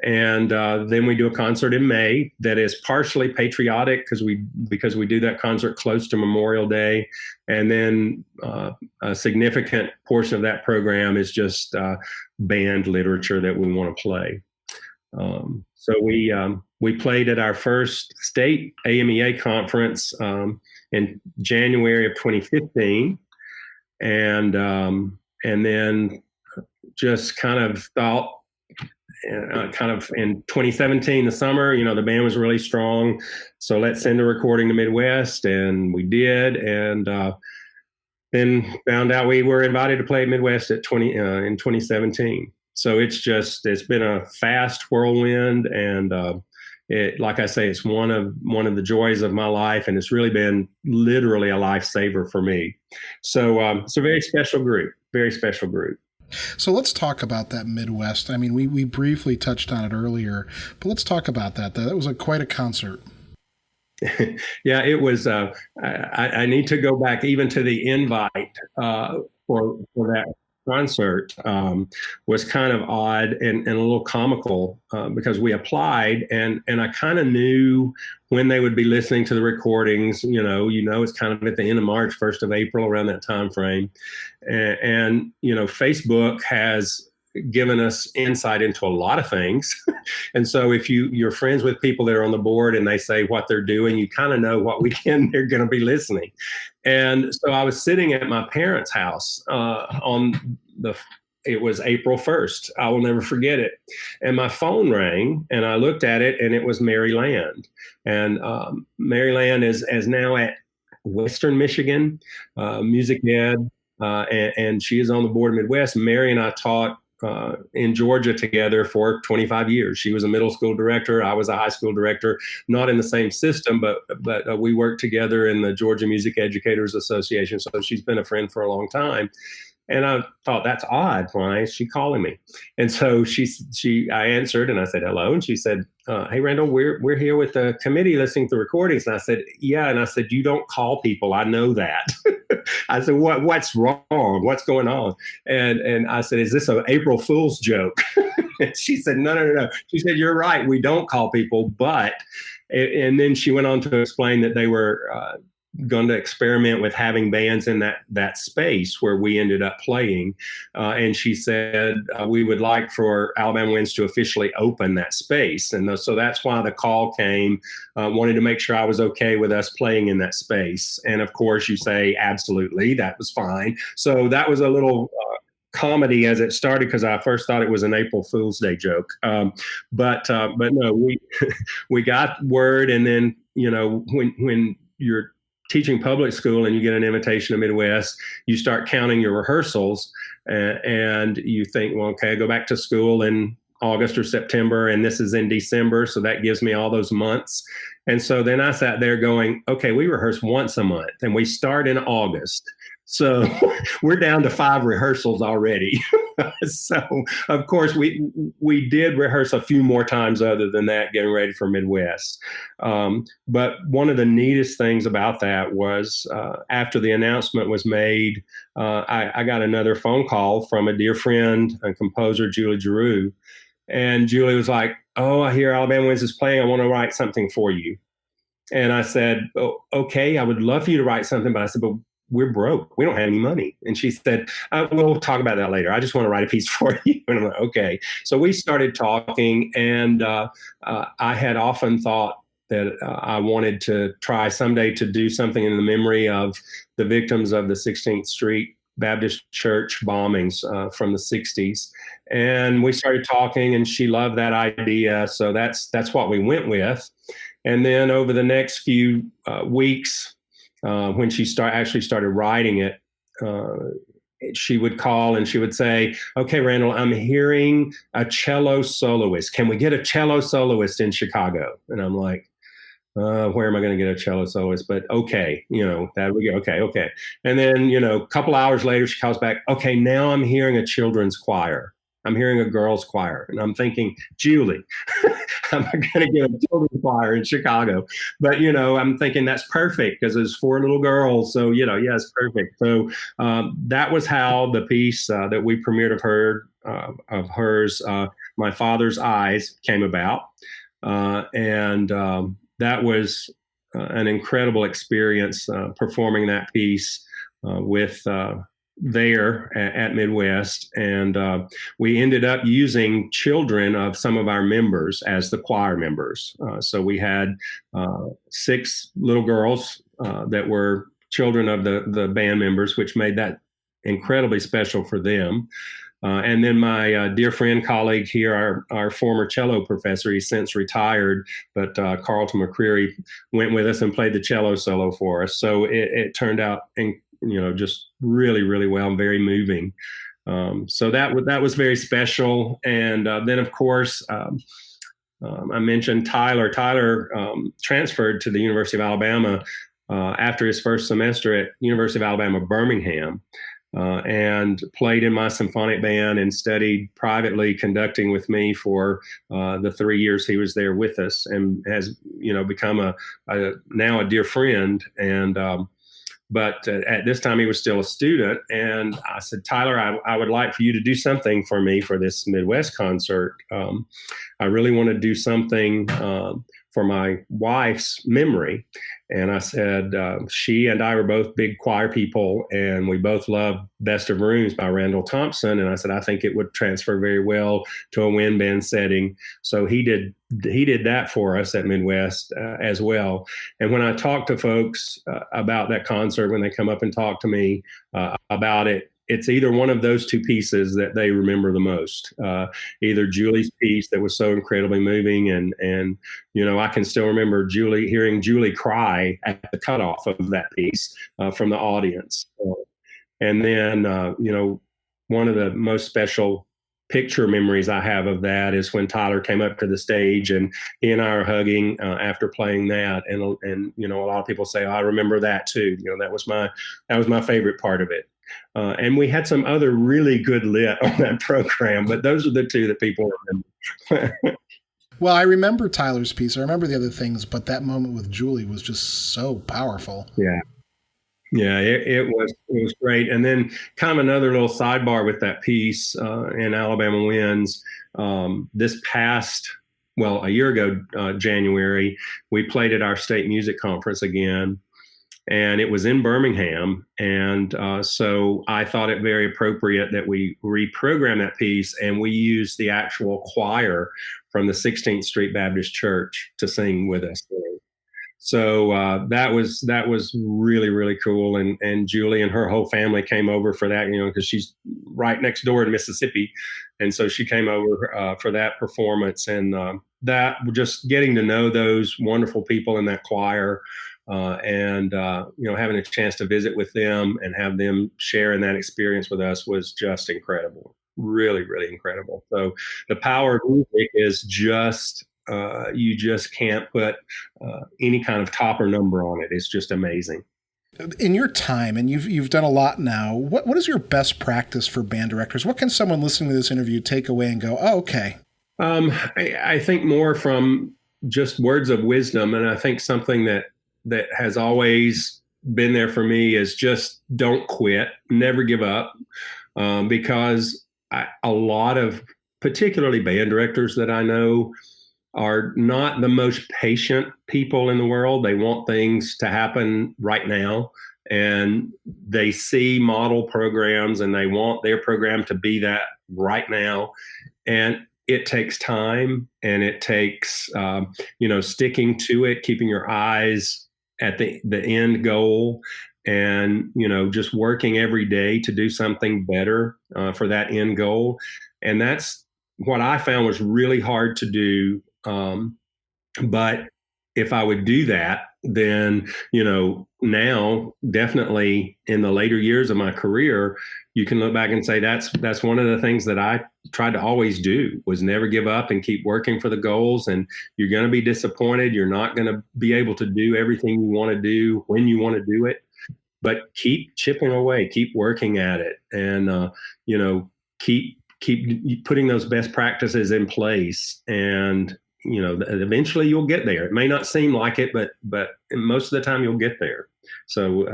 And then we do a concert in May that is partially patriotic because we do that concert close to Memorial Day, and then a significant portion of that program is just band literature that we want to play. So we played at our first state AMEA conference in January of 2015, and then just kind of thought. Kind of in 2017, the summer, the band was really strong. So let's send a recording to Midwest, and we did. And then found out we were invited to play at Midwest in 2017. So it's been a fast whirlwind, and like I say, it's one of the joys of my life, and it's really been literally a lifesaver for me. So it's a very special group. So let's talk about that Midwest. I mean, we briefly touched on it earlier, but let's talk about that. That was quite a concert. Yeah, it was. I need to go back even to the invite for that concert. Was kind of odd and a little comical because we applied and I kind of knew when they would be listening to the recordings. It's kind of at the end of March, 1st of April, around that time frame. And Facebook has given us insight into a lot of things. And so if you're friends with people that are on the board and they say what they're doing, you kind of know what weekend they're going to be listening. And so I was sitting at my parents' house it was April 1st. I will never forget it. And my phone rang and I looked at it and it was Mary Land. And Mary Land is now at Western Michigan, music ed, and she is on the board of Midwest. Mary and I taught in Georgia together for 25 years. She was a middle school director. I was a high school director, not in the same system, but we worked together in the Georgia Music Educators Association. So she's been a friend for a long time. And I thought, that's odd. Why is she calling me? And so I answered and I said, hello. And she said, hey, Randall, we're here with the committee listening to recordings. And I said, yeah. And I said, you don't call people. I know that. I said, what's wrong? What's going on? And I said, is this an April Fool's joke? And she said, no. She said, you're right. We don't call people. But, and then she went on to explain that they were going to experiment with having bands in that space where we ended up playing. And she said, we would like for Alabama Winds to officially open that space. And so that's why the call came, wanted to make sure I was okay with us playing in that space. And of course you say, absolutely, that was fine. So that was a little comedy as it started, because I first thought it was an April Fool's Day joke. But no, we got word. And then, when you're teaching public school and you get an invitation to Midwest, you start counting your rehearsals and you think, well, okay, I go back to school in August or September and this is in December. So that gives me all those months. And so then I sat there going, okay, we rehearse once a month and we start in August. So we're down to 5 rehearsals already. So, of course, we did rehearse a few more times other than that, getting ready for Midwest. But one of the neatest things about that was after the announcement was made, I got another phone call from a dear friend and composer, Julie Giroux. And Julie was like, oh, I hear Alabama Winds is playing. I want to write something for you. And I said, oh, okay, I would love for you to write something. But I said, but we're broke. We don't have any money. And she said, we'll talk about that later. I just want to write a piece for you. And I'm like, okay. So we started talking, and I had often thought that I wanted to try someday to do something in the memory of the victims of the 16th Street Baptist Church bombings from the 60s. And we started talking, and she loved that idea. So that's what we went with. And then over the next few weeks, when she actually started writing it, she would call and she would say, okay, Randall, I'm hearing a cello soloist. Can we get a cello soloist in Chicago? And I'm like, Where am I going to get a cello soloist? But okay, that we go. Okay. And then, a couple hours later, she calls back. Okay, now I'm hearing a children's choir. I'm hearing a girls' choir. And I'm thinking, Julie, I'm going to get a children's choir in Chicago. But, I'm thinking that's perfect because there's 4 little girls. So, yeah, it's perfect. So that was how the piece that we premiered of hers, My Father's Eyes, came about. And that was an incredible experience performing that piece with there at Midwest. And we ended up using children of some of our members as the choir members. So we had 6 little girls that were children of the band members, which made that incredibly special for them. And then my dear friend, colleague here, our former cello professor, he's since retired, but Carlton McCreary went with us and played the cello solo for us. So it turned out, just really, really well and very moving. So that was very special. And then, of course, I mentioned Tyler. Tyler transferred to the University of Alabama after his first semester at University of Alabama, Birmingham. And played in my symphonic band and studied privately conducting with me for the 3 years he was there with us, and has become now a dear friend. And but at this time he was still a student, and I said, Tyler, I would like for you to do something for me for this Midwest concert. I really want to do something for my wife's memory. And I said, she and I were both big choir people, and we both love Best of Rooms by Randall Thompson. And I said, I think it would transfer very well to a wind band setting. So he did that for us at Midwest as well. And when I talk to folks about that concert, when they come up and talk to me about it, it's either one of those 2 pieces that they remember the most. Either Julie's piece that was so incredibly moving, and I can still remember hearing Julie cry at the cutoff of that piece from the audience. And then one of the most special picture memories I have of that is when Tyler came up to the stage and he and I are hugging after playing that, and a lot of people say, oh, I remember that too. That was my favorite part of it. And we had some other really good lit on that program, but those are the 2 that people remember. Well, I remember Tyler's piece. I remember the other things, but that moment with Julie was just so powerful. Yeah. Yeah, it was great. And then kind of another little sidebar with that piece in Alabama Winds, this past, a year ago, January, we played at our state music conference again. And it was in Birmingham. And so I thought it very appropriate that we reprogram that piece, and we used the actual choir from the 16th Street Baptist Church to sing with us. So that was really, really cool. And Julie and her whole family came over for that, because she's right next door in Mississippi. And so she came over for that performance. And that just getting to know those wonderful people in that choir, and having a chance to visit with them and have them sharing that experience with us was just incredible. Really, really incredible. So the power of music is just, you just can't put any kind of topper number on it. It's just amazing. In your time, and you've done a lot now, what is your best practice for band directors? What can someone listening to this interview take away and go, oh, okay? I think more from just words of wisdom. And I think something that has always been there for me is just don't quit, never give up, because a lot of particularly band directors that I know are not the most patient people in the world. They want things to happen right now, and they see model programs and they want their program to be that right now. And it takes time, and it takes, sticking to it, keeping your eyes at the end goal, and just working every day to do something better for that end goal. And that's what I found was really hard to do. But if I would do that, then, now definitely in the later years of my career, you can look back and say that's one of the things that I tried to always do, was never give up and keep working for the goals. And you're going to be disappointed. You're not going to be able to do everything you want to do when you want to do it, but keep chipping away, keep working at it, and keep putting those best practices in place. And eventually you'll get there. It may not seem like it, but most of the time you'll get there. So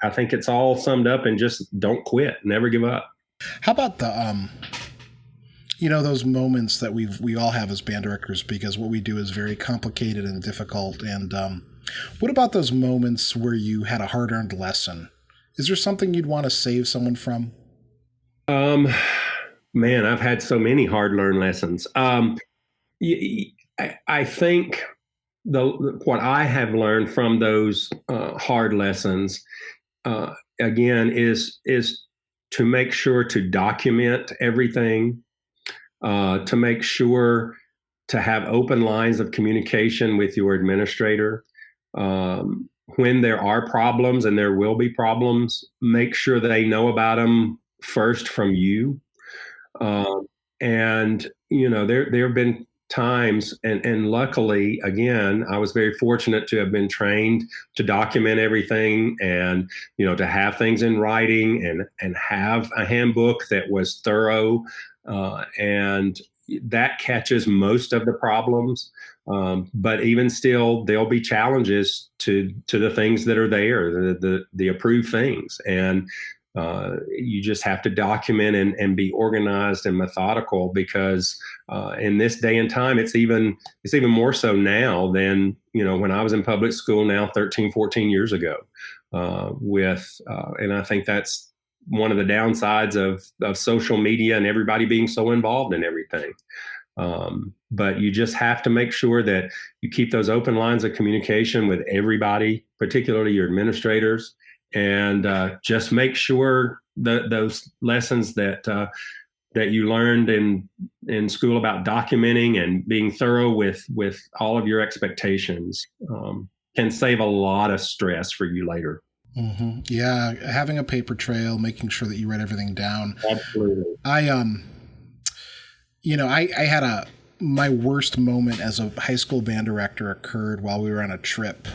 I think it's all summed up in just don't quit, never give up. How about the those moments that we all have as band directors, because what we do is very complicated and difficult. And what about those moments where you had a hard-earned lesson? Is there something you'd want to save someone from? Man, I've had so many hard-learned lessons. I think what I have learned from those hard lessons, again, is to make sure to document everything, to make sure to have open lines of communication with your administrator. When there are problems, and there will be problems, make sure they know about them first from you. And there have been times, and luckily, again, I was very fortunate to have been trained to document everything, and to have things in writing, and have a handbook that was thorough, and that catches most of the problems. But even still, there'll be challenges to the things that are there, the approved things, and you just have to document and be organized and methodical, because in this day and time, it's even more so now than when I was in public school, now 13, 14 years ago. And I think that's one of the downsides of social media and everybody being so involved in everything. But you just have to make sure that you keep those open lines of communication with everybody, particularly your administrators, and just make sure that those lessons that you learned in school about documenting and being thorough with all of your expectations can save a lot of stress for you later. Mm-hmm. Yeah, having a paper trail, making sure that you write everything down. Absolutely. I had my worst moment as a high school band director occurred while we were on a trip.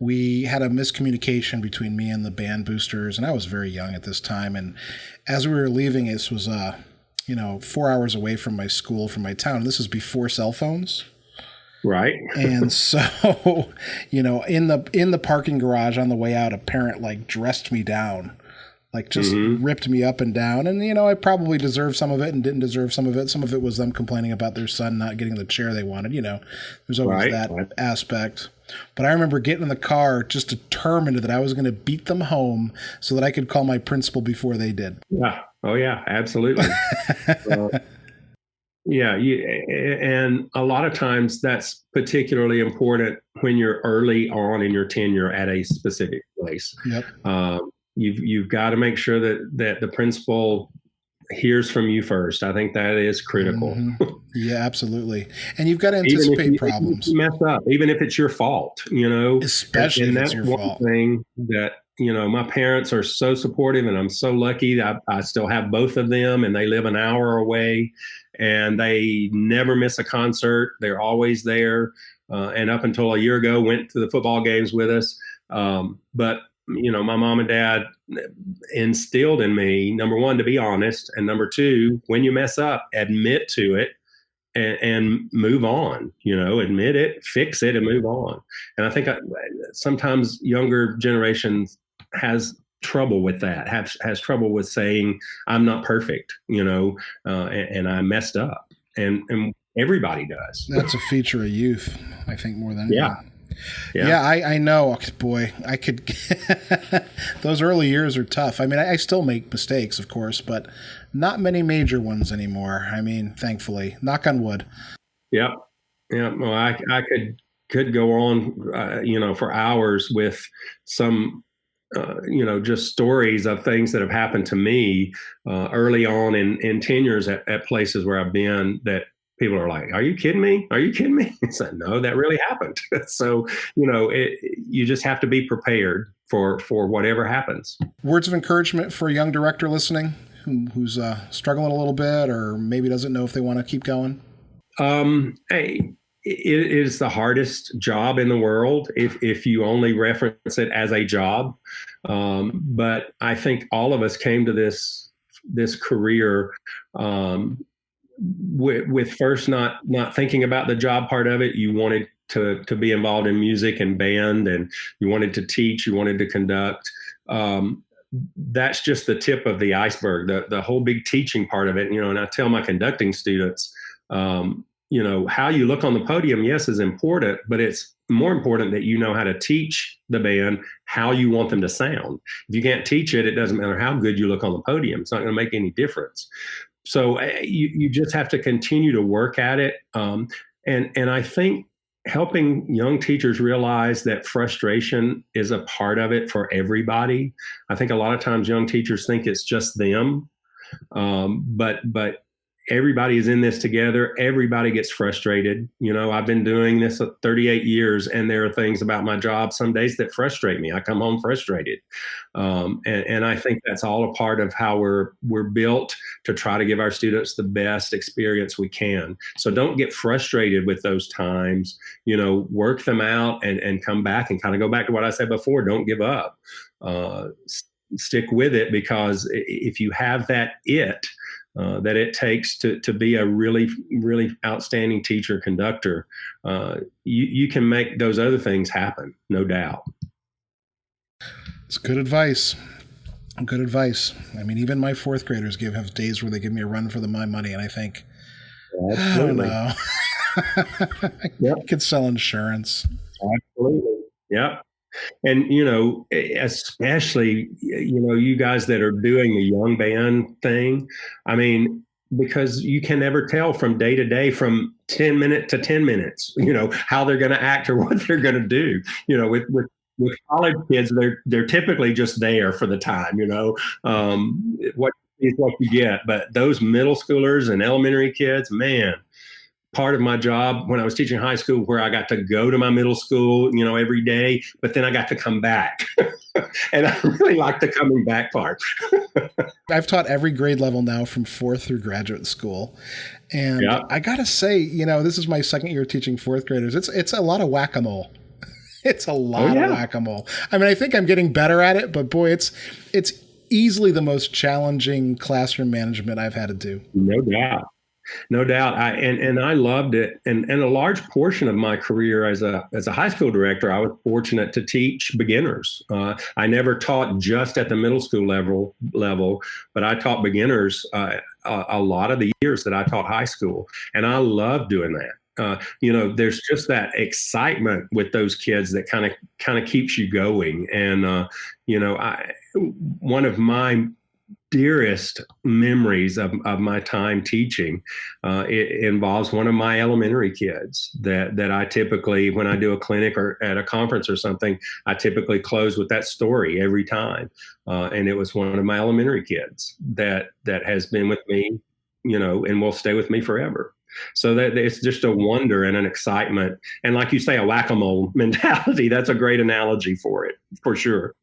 We had a miscommunication between me and the band boosters, and I was very young at this time. And as we were leaving, this was 4 hours away from my school, from my town. This is before cell phones. Right. And so, in the parking garage on the way out, a parent dressed me down, just ripped me up and down. And, I probably deserved some of it and didn't deserve some of it. Some of it was them complaining about their son not getting the chair they wanted. There's always that aspect. But I remember getting in the car just determined that I was going to beat them home so that I could call my principal before they did. Yeah. Oh, yeah, absolutely. Yeah. And a lot of times that's particularly important when you're early on in your tenure at a specific place. Yep. You've got to make sure that the principal hears from you first. I think that is critical. Mm-hmm. Yeah, absolutely. And you've got to anticipate problems. Even if you mess up, even if it's your fault, especially and if that's it's your one fault. thing that, my parents are so supportive, and I'm so lucky that I still have both of them, and they live an hour away, and they never miss a concert. They're always there. And up until a year ago, went to the football games with us. But my mom and dad instilled in me, number one, to be honest. And number two, when you mess up, admit to it and move on, admit it, fix it, and move on. And I think sometimes younger generations has trouble with that, has trouble with saying, I'm not perfect, and I messed up. And everybody does. That's a feature of youth, I think, more than anything. Yeah, I know. Boy, I could. Those early years are tough. I mean, I still make mistakes, of course, but not many major ones anymore. I mean, thankfully, knock on wood. Yeah. Well, I could go on, for hours with some, just stories of things that have happened to me early on in tenures at places where I've been that people are like, "Are you kidding me? Are you kidding me?" I said, "No, that really happened." So, you just have to be prepared for whatever happens. Words of encouragement for a young director listening who's struggling a little bit, or maybe doesn't know if they want to keep going. Hey, it is the hardest job in the world if you only reference it as a job. But I think all of us came to this career with first not thinking about the job part of it. You wanted to be involved in music and band, and you wanted to teach, you wanted to conduct. That's just the tip of the iceberg, the whole big teaching part of it. And I tell my conducting students, how you look on the podium, yes, is important, but it's more important that you know how to teach the band how you want them to sound. If you can't teach it, it doesn't matter how good you look on the podium. It's not going to make any difference. So you just have to continue to work at it. And I think helping young teachers realize that frustration is a part of it for everybody. I think a lot of times young teachers think it's just them, but everybody is in this together. Everybody gets frustrated. I've been doing this 38 years, and there are things about my job some days that frustrate me. I come home frustrated. And I think that's all a part of how we're built to try to give our students the best experience we can. So don't get frustrated with those times, work them out and come back and kind of go back to what I said before. Don't give up. Stick with it, because if you have that it takes to be a really, really outstanding teacher, conductor, you can make those other things happen, no doubt. It's good advice. Good advice. I mean, even my fourth graders have days where they give me a run for my money, and I think, absolutely. I don't know. Yep. I could sell insurance. Absolutely. Yep. And, especially, you guys that are doing the young band thing, I mean, because you can never tell from day to day, from 10 minutes to 10 minutes, how they're going to act or what they're going to do. With college kids, they're typically just there for the time, what is what you get. But those middle schoolers and elementary kids, man, part of my job when I was teaching high school, where I got to go to my middle school, every day, but then I got to come back. And I really like the coming back part. I've taught every grade level now from fourth through graduate school. And yep. I got to say, this is my second year teaching fourth graders. It's a lot of whack-a-mole. It's a lot of whack-a-mole. I mean, I think I'm getting better at it, but boy, it's easily the most challenging classroom management I've had to do. No doubt. No doubt. I loved it. And a large portion of my career as a high school director, I was fortunate to teach beginners. I never taught just at the middle school level, but I taught beginners a lot of the years that I taught high school. And I love doing that. There's just that excitement with those kids that kind of keeps you going. And, one of my dearest memories of my time teaching, it involves one of my elementary kids that I typically, when I do a clinic or at a conference or something, I typically close with that story every time. And it was one of my elementary kids that has been with me, and will stay with me forever. So that it's just a wonder and an excitement. And like you say, a whack-a-mole mentality. That's a great analogy for it, for sure.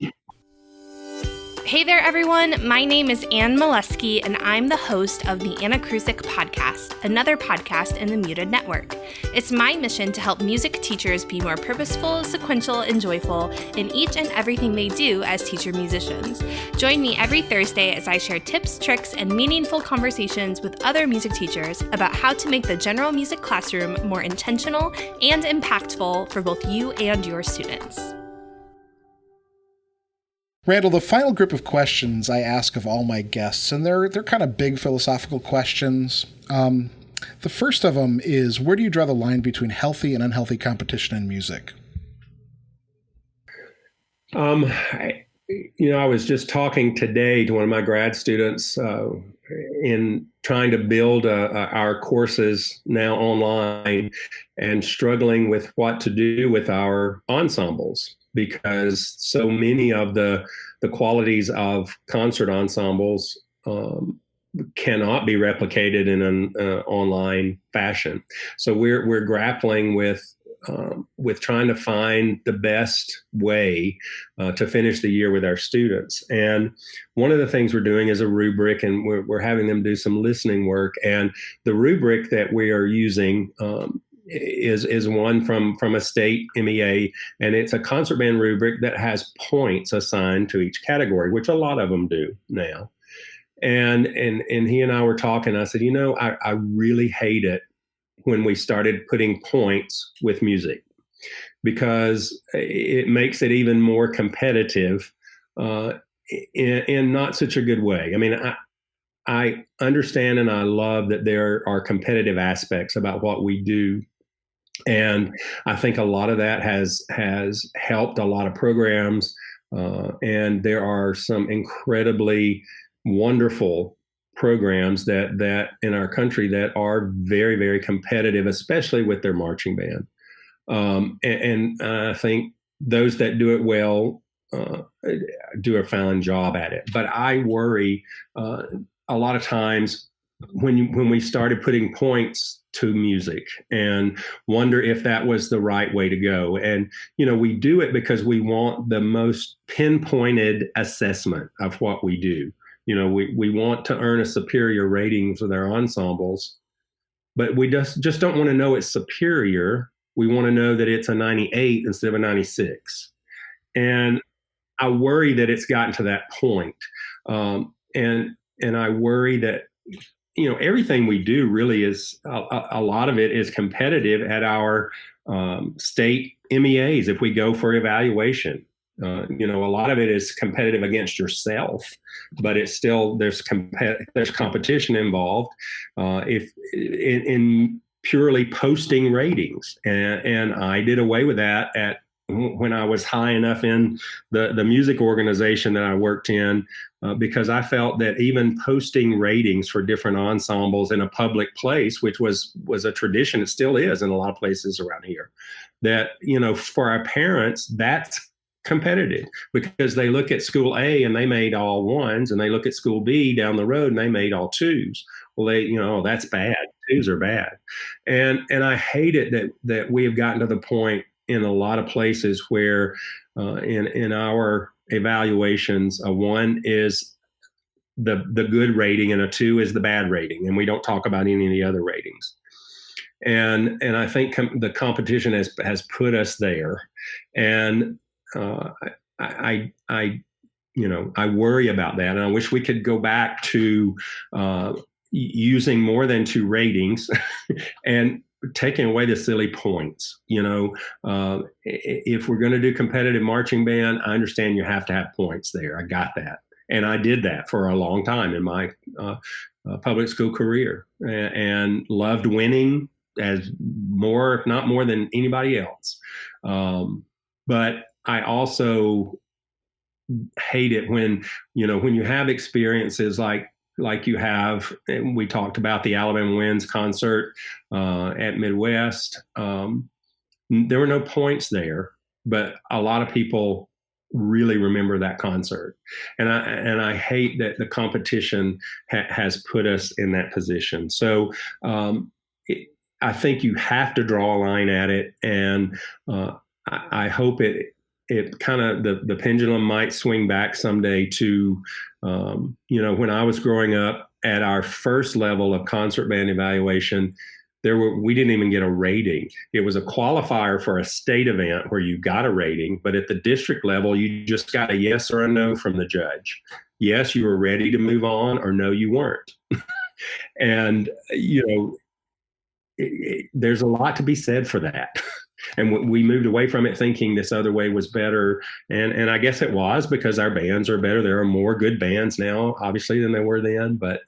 Hey there, everyone. My name is Ann Molesky, and I'm the host of the Anna Krusick Podcast, another podcast in the Muted Network. It's my mission to help music teachers be more purposeful, sequential, and joyful in each and everything they do as teacher musicians. Join me every Thursday as I share tips, tricks, and meaningful conversations with other music teachers about how to make the general music classroom more intentional and impactful for both you and your students. Randall, the final group of questions I ask of all my guests, and they're kind of big philosophical questions. The first of them is, where do you draw the line between healthy and unhealthy competition in music? I was just talking today to one of my grad students in trying to build our courses now online and struggling with what to do with our ensembles, because so many of the qualities of concert ensembles cannot be replicated in an online fashion. So we're grappling with trying to find the best way to finish the year with our students. And one of the things we're doing is a rubric, and we're having them do some listening work. And the rubric that we are using is one from a state MEA, and it's a concert band rubric that has points assigned to each category, which a lot of them do now. And he and I were talking. I said, I really hate it when we started putting points with music, because it makes it even more competitive in not such a good way. I mean, I understand and I love that there are competitive aspects about what we do. And I think a lot of that has helped a lot of programs. And there are some incredibly wonderful programs that in our country that are very, very competitive, especially with their marching band. And I think those that do it well do a fine job at it. But I worry a lot of times when we started putting points to music, and wonder if that was the right way to go. And, we do it because we want the most pinpointed assessment of what we do. We want to earn a superior rating for their ensembles, but we just don't want to know it's superior. We want to know that it's a 98 instead of a 96. And I worry that it's gotten to that point. And I worry that, everything we do really is, a lot of it is competitive at our state MEAs if we go for evaluation. A lot of it is competitive against yourself, but it's still, there's competition involved if in purely posting ratings. And I did away with that when I was high enough in the music organization that I worked in, because I felt that even posting ratings for different ensembles in a public place, which was a tradition, it still is in a lot of places around here, that, for our parents, that's competitive, because they look at school A and they made all ones, and they look at school B down the road and they made all twos. Well, that's bad. Twos are bad. And I hate it that we have gotten to the point in a lot of places where in our evaluations, a 1 is the good rating and a 2 is the bad rating, and we don't talk about any of the other ratings. And I think the competition has put us there, and I worry about that, and I wish we could go back to using more than 2 ratings and taking away the silly points. If we're going to do competitive marching band, I understand you have to have points there. I got that. And I did that for a long time in my public school career, and loved winning as more, if not more than anybody else. But I also hate it when you have experiences like you have, and we talked about the Alabama Winds concert at Midwest. There were no points there, but a lot of people really remember that concert. And I hate that the competition has put us in that position. So I think you have to draw a line at it. And I hope it kind of, the pendulum might swing back someday to, when I was growing up, at our first level of concert band evaluation, we didn't even get a rating. It was a qualifier for a state event where you got a rating, but at the district level, you just got a yes or a no from the judge. Yes, you were ready to move on, or no, you weren't. And, there's a lot to be said for that. And we moved away from it thinking this other way was better. And I guess it was, because our bands are better. There are more good bands now, obviously, than there were then. But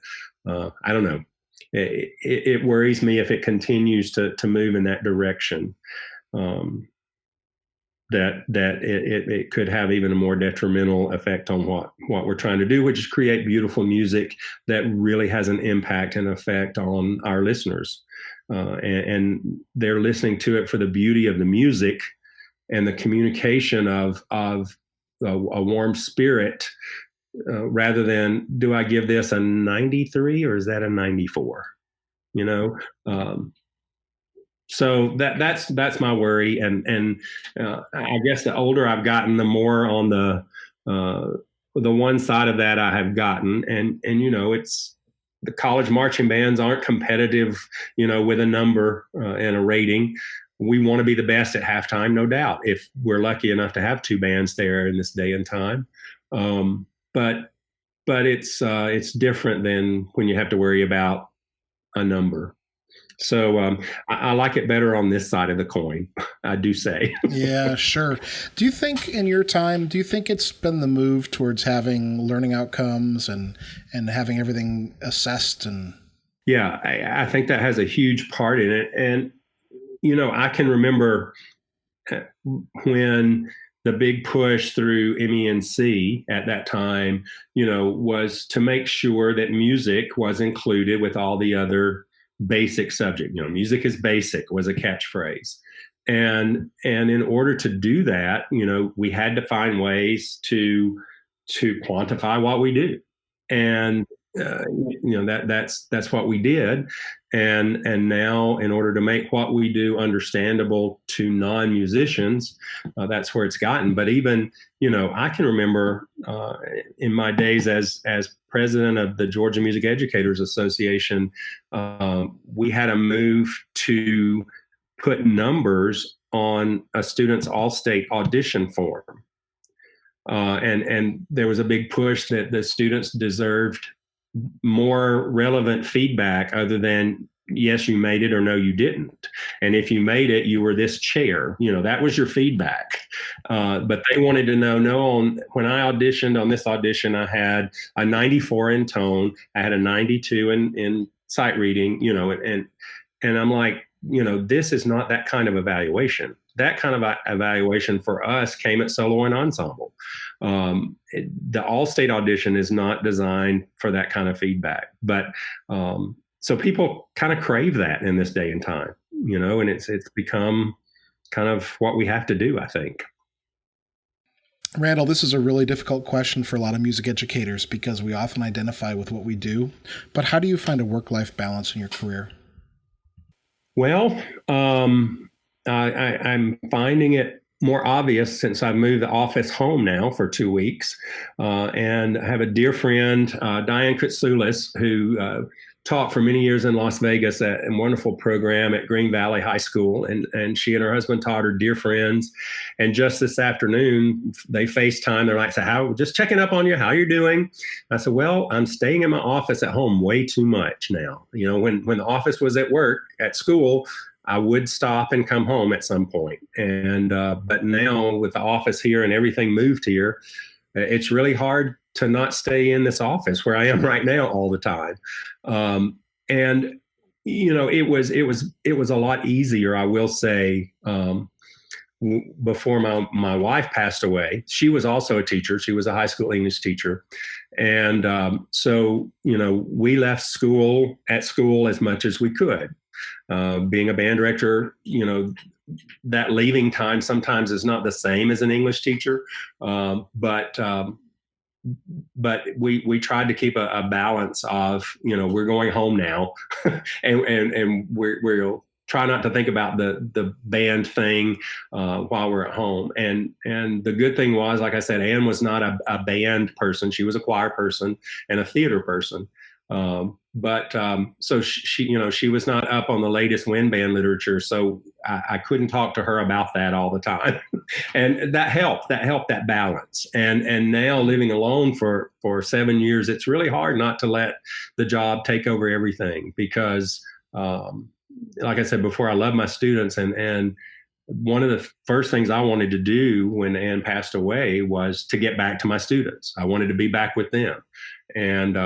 I don't know. It worries me if it continues to move in that direction, that it could have even a more detrimental effect on what we're trying to do, which is create beautiful music that really has an impact and effect on our listeners. And they're listening to it for the beauty of the music and the communication of a warm spirit rather than do I give this a 93 or is that a 94? You know, so that's my worry, and I guess the older I've gotten, the more on the one side of that I have gotten, and it's the college marching bands aren't competitive, with a number and a rating. We want to be the best at halftime, no doubt, if we're lucky enough to have two bands there in this day and time. But it's different than when you have to worry about a number. So I like it better on this side of the coin, I do say. Yeah, sure. Do you think in your time, it's been the move towards having learning outcomes and having everything assessed? And yeah, I think that has a huge part in it. And, I can remember when the big push through MENC at that time, was to make sure that music was included with all the other basic subject. Music is basic was a catchphrase. And in order to do that, we had to find ways to quantify what we do. And that's what we did. And now, in order to make what we do understandable to non-musicians, that's where it's gotten. But even, I can remember in my days as president of the Georgia Music Educators Association, we had a move to put numbers on a student's all-state audition form. And there was a big push that the students deserved more relevant feedback other than, yes, you made it or no, you didn't. And if you made it, you were this chair, that was your feedback. But they wanted to know, when I auditioned on this audition, I had a 94 in tone. I had a 92 in sight reading, and I'm like, this is not that kind of evaluation. That kind of evaluation for us came at solo and ensemble. The all-state audition is not designed for that kind of feedback. But so people kind of crave that in this day and time, and it's become kind of what we have to do, I think. Randall, this is a really difficult question for a lot of music educators because we often identify with what we do. But how do you find a work-life balance in your career? Well, I'm finding it more obvious since I've moved the office home now for 2 weeks. And I have a dear friend, Diane Kritsulis, who taught for many years in Las Vegas at a wonderful program at Green Valley High School. And she and her husband Todd are dear friends. And just this afternoon, they FaceTime. They're like, just checking up on you. How you're doing? I said, well, I'm staying in my office at home way too much now. When the office was at work, at school, I would stop and come home at some point. And but now with the office here and everything moved here, it's really hard to not stay in this office where I am right now all the time. And it was a lot easier, I will say, before my wife passed away. She was also a teacher. She was a high school English teacher. And so, we left school as much as we could. Being a band director, that leaving time sometimes is not the same as an English teacher. But we tried to keep a balance of, we're going home now and we'll try not to think about the band thing while we're at home. And the good thing was, like I said, Ann was not a band person. She was a choir person and a theater person. So she was not up on the latest wind band literature. So I couldn't talk to her about that all the time. And that helped that balance. And now living alone for 7 years, it's really hard not to let the job take over everything because, like I said before, I love my students. And one of the first things I wanted to do when Ann passed away was to get back to my students. I wanted to be back with them. And,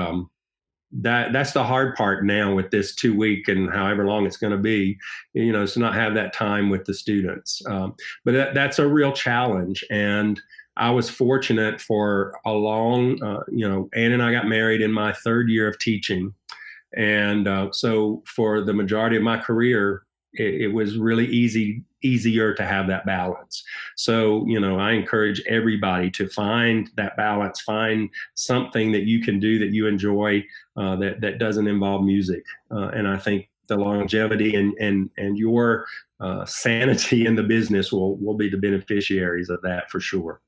that's the hard part now with this 2 week and however long it's going to be, to not have that time with the students. But that's a real challenge. And I was fortunate for a long, Ann and I got married in my third year of teaching. And so for the majority of my career, it was really easier to have that balance. So, I encourage everybody to find that balance, find something that you can do that you enjoy, that doesn't involve music. And I think the longevity and your sanity in the business will be the beneficiaries of that for sure.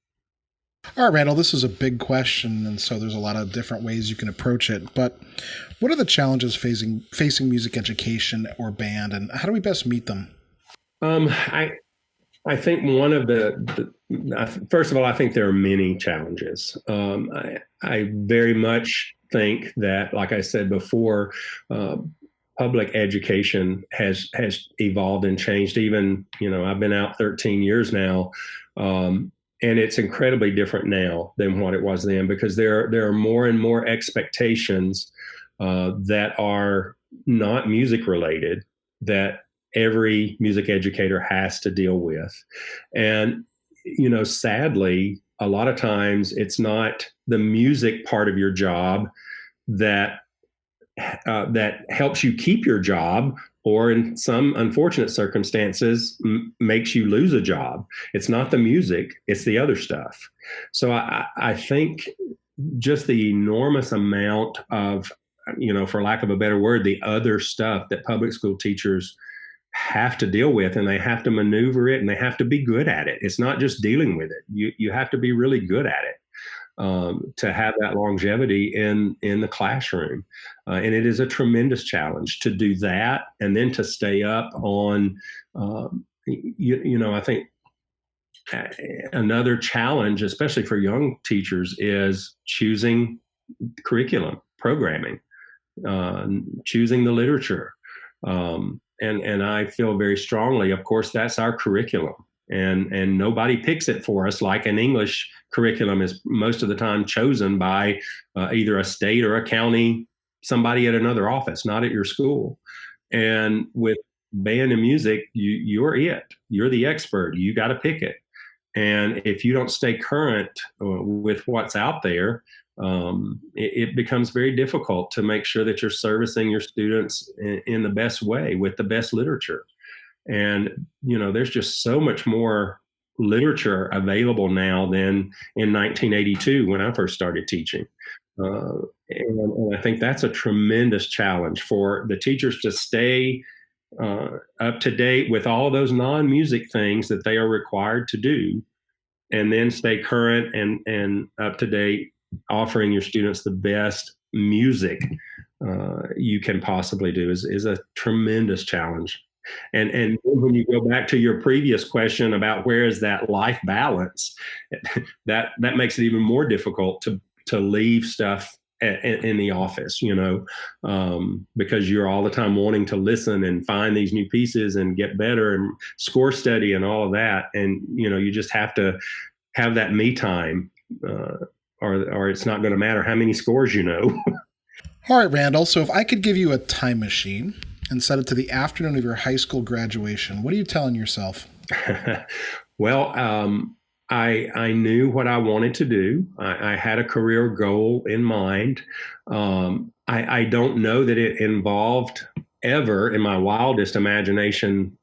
All right, Randall, this is a big question, and so there's a lot of different ways you can approach it. But what are the challenges facing music education or band, and how do we best meet them? I think one of first of all, I think there are many challenges. I very much think that, like I said before, public education has evolved and changed. Even, I've been out 13 years now. And it's incredibly different now than what it was then, because there are more and more expectations that are not music related that every music educator has to deal with. And, sadly, a lot of times it's not the music part of your job that helps you keep your job, or in some unfortunate circumstances makes you lose a job. It's not the music, it's the other stuff. So I think just the enormous amount of, for lack of a better word, the other stuff that public school teachers have to deal with, and they have to maneuver it, and they have to be good at it. It's not just dealing with it. You have to be really good at it. To have that longevity in the classroom. And it is a tremendous challenge to do that, and then to stay up on, I think another challenge, especially for young teachers, is choosing curriculum, programming, choosing the literature. And I feel very strongly, of course, that's our curriculum. And nobody picks it for us, like an English curriculum is most of the time chosen by either a state or a county, somebody at another office, not at your school. And with band and music, you're the expert. You got to pick it. And if you don't stay current with what's out there, it becomes very difficult to make sure that you're servicing your students in the best way with the best literature. And, there's just so much more literature available now than in 1982 when I first started teaching. And I think that's a tremendous challenge for the teachers to stay up to date with all those non-music things that they are required to do, and then stay current and up to date, offering your students the best music you can possibly do is a tremendous challenge. And when you go back to your previous question about where is that life balance, that makes it even more difficult to leave stuff in the office, because you're all the time wanting to listen and find these new pieces and get better and score study and all of that. And, you just have to have that me time, or it's not going to matter how many scores you know. All right, Randall. So if I could give you a time machine and set it to the afternoon of your high school graduation, what are you telling yourself? Well, I knew what I wanted to do. I had a career goal in mind. I don't know that it involved ever in my wildest imagination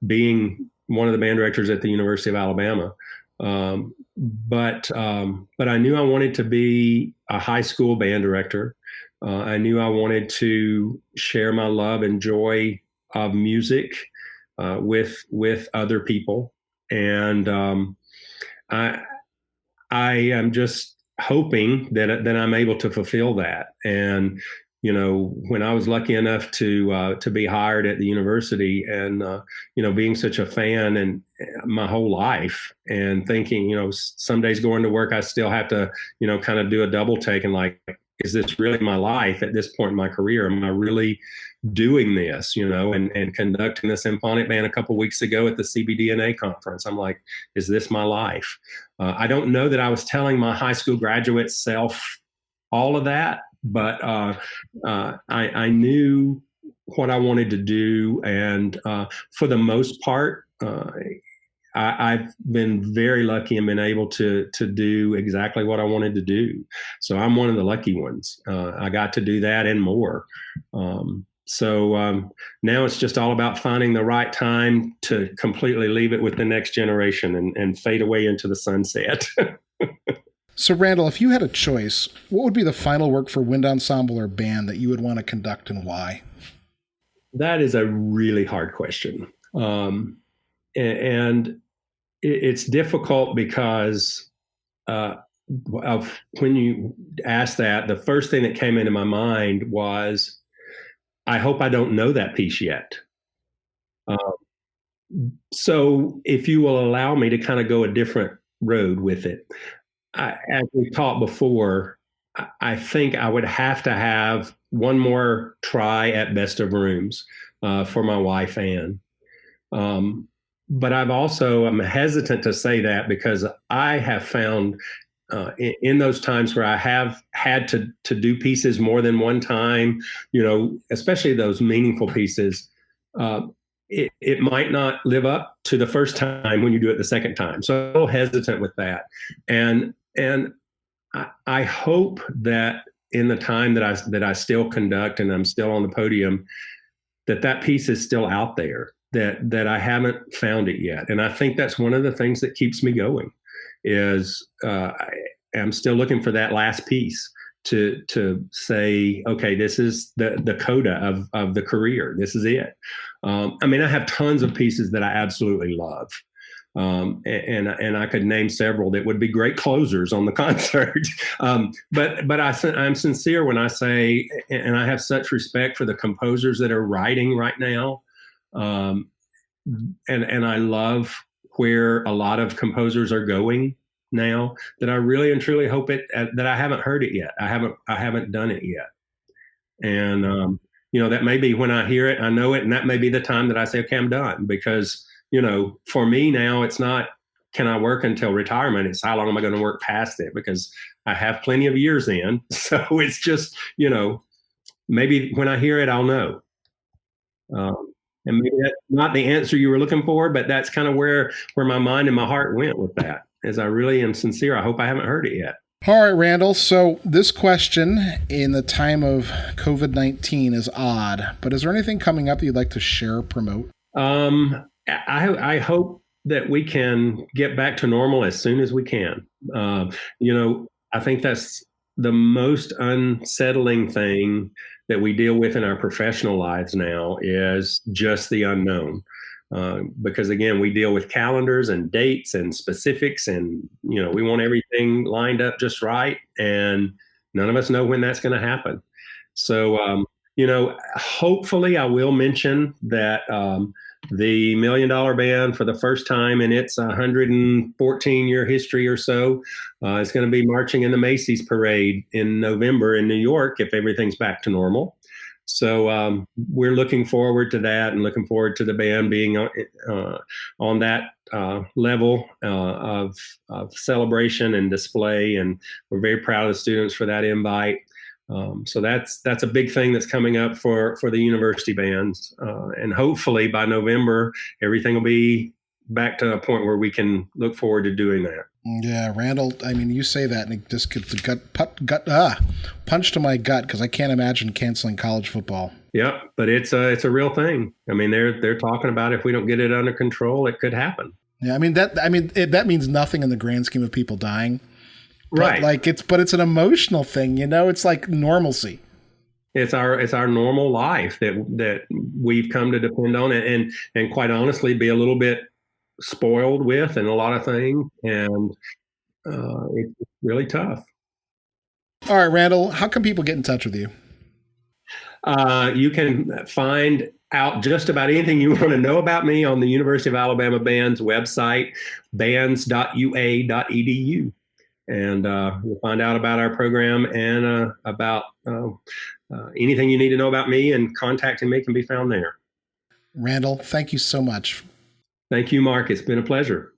being one of the band directors at the University of Alabama. But I knew I wanted to be a high school band director. I knew I wanted to share my love and joy of music with other people, and I am just hoping that I'm able to fulfill that. And when I was lucky enough to be hired at the university, and being such a fan and my whole life, and thinking, some days going to work I still have to kind of do a double take and like, is this really my life at this point in my career? Am I really doing this, and conducting the symphonic band a couple of weeks ago at the CBDNA conference? I'm like, is this my life? I don't know that I was telling my high school graduate self all of that, but I knew what I wanted to do. And for the most part, I've been very lucky and been able to do exactly what I wanted to do. So I'm one of the lucky ones. I got to do that and more. So now it's just all about finding the right time to completely leave it with the next generation and fade away into the sunset. So, Randall, if you had a choice, what would be the final work for wind ensemble or band that you would want to conduct and why? That is a really hard question. And it's difficult because of when you asked that, the first thing that came into my mind was, I hope I don't know that piece yet. So if you will allow me to kind of go a different road with it, as we talked before, I think I would have to have one more try at Best of Rooms for my wife, Anne. But I'm hesitant to say that because I have found in those times where I have had to do pieces more than one time, especially those meaningful pieces, it might not live up to the first time when you do it the second time. So I'm a little hesitant with that. And I hope that in the time that I still conduct and I'm still on the podium, that piece is still out there, that I haven't found it yet. And I think that's one of the things that keeps me going is I'm still looking for that last piece to say, okay, this is the coda of the career. This is it. I have tons of pieces that I absolutely love. And I could name several that would be great closers on the concert. But I'm sincere when I say, and I have such respect for the composers that are writing right now. And I love where a lot of composers are going now, that I really and truly hope that I haven't heard it yet. I haven't done it yet. And, that may be when I hear it, I know it. And that may be the time that I say, okay, I'm done. Because, for me now, it's not, can I work until retirement? It's how long am I going to work past it? Because I have plenty of years in. So it's just, maybe when I hear it, I'll know. And maybe that's not the answer you were looking for, but that's kind of where my mind and my heart went with that, as I really am sincere. I hope I haven't heard it yet. All right, Randall. So this question in the time of COVID-19 is odd, but is there anything coming up that you'd like to share or promote? I hope that we can get back to normal as soon as we can. I think that's the most unsettling thing that we deal with in our professional lives now is just the unknown. Because again, we deal with calendars and dates and specifics and, we want everything lined up just right. And none of us know when that's going to happen. So, hopefully I will mention that the $1 Million Band, for the first time in its 114-year history or so, is going to be marching in the Macy's Parade in November in New York if everything's back to normal. So we're looking forward to that and looking forward to the band being on that level of celebration and display. And we're very proud of the students for that invite. So that's a big thing that's coming up for the university bands. And hopefully by November, everything will be back to a point where we can look forward to doing that. Yeah, Randall, you say that and it just gets punch to my gut because I can't imagine canceling college football. Yeah, but it's a real thing. They're talking about if we don't get it under control, it could happen. Yeah, that means nothing in the grand scheme of people dying. Right. But it's an emotional thing, it's like normalcy. It's our normal life that we've come to depend on and quite honestly be a little bit spoiled with and a lot of things, and it's really tough. All right, Randall, how can people get in touch with you? You can find out just about anything you want to know about me on the University of Alabama Band's website, bands.ua.edu. And you'll find out about our program and about anything you need to know about me, and contacting me can be found there. Randall, thank you so much. Thank you, Mark. It's been a pleasure.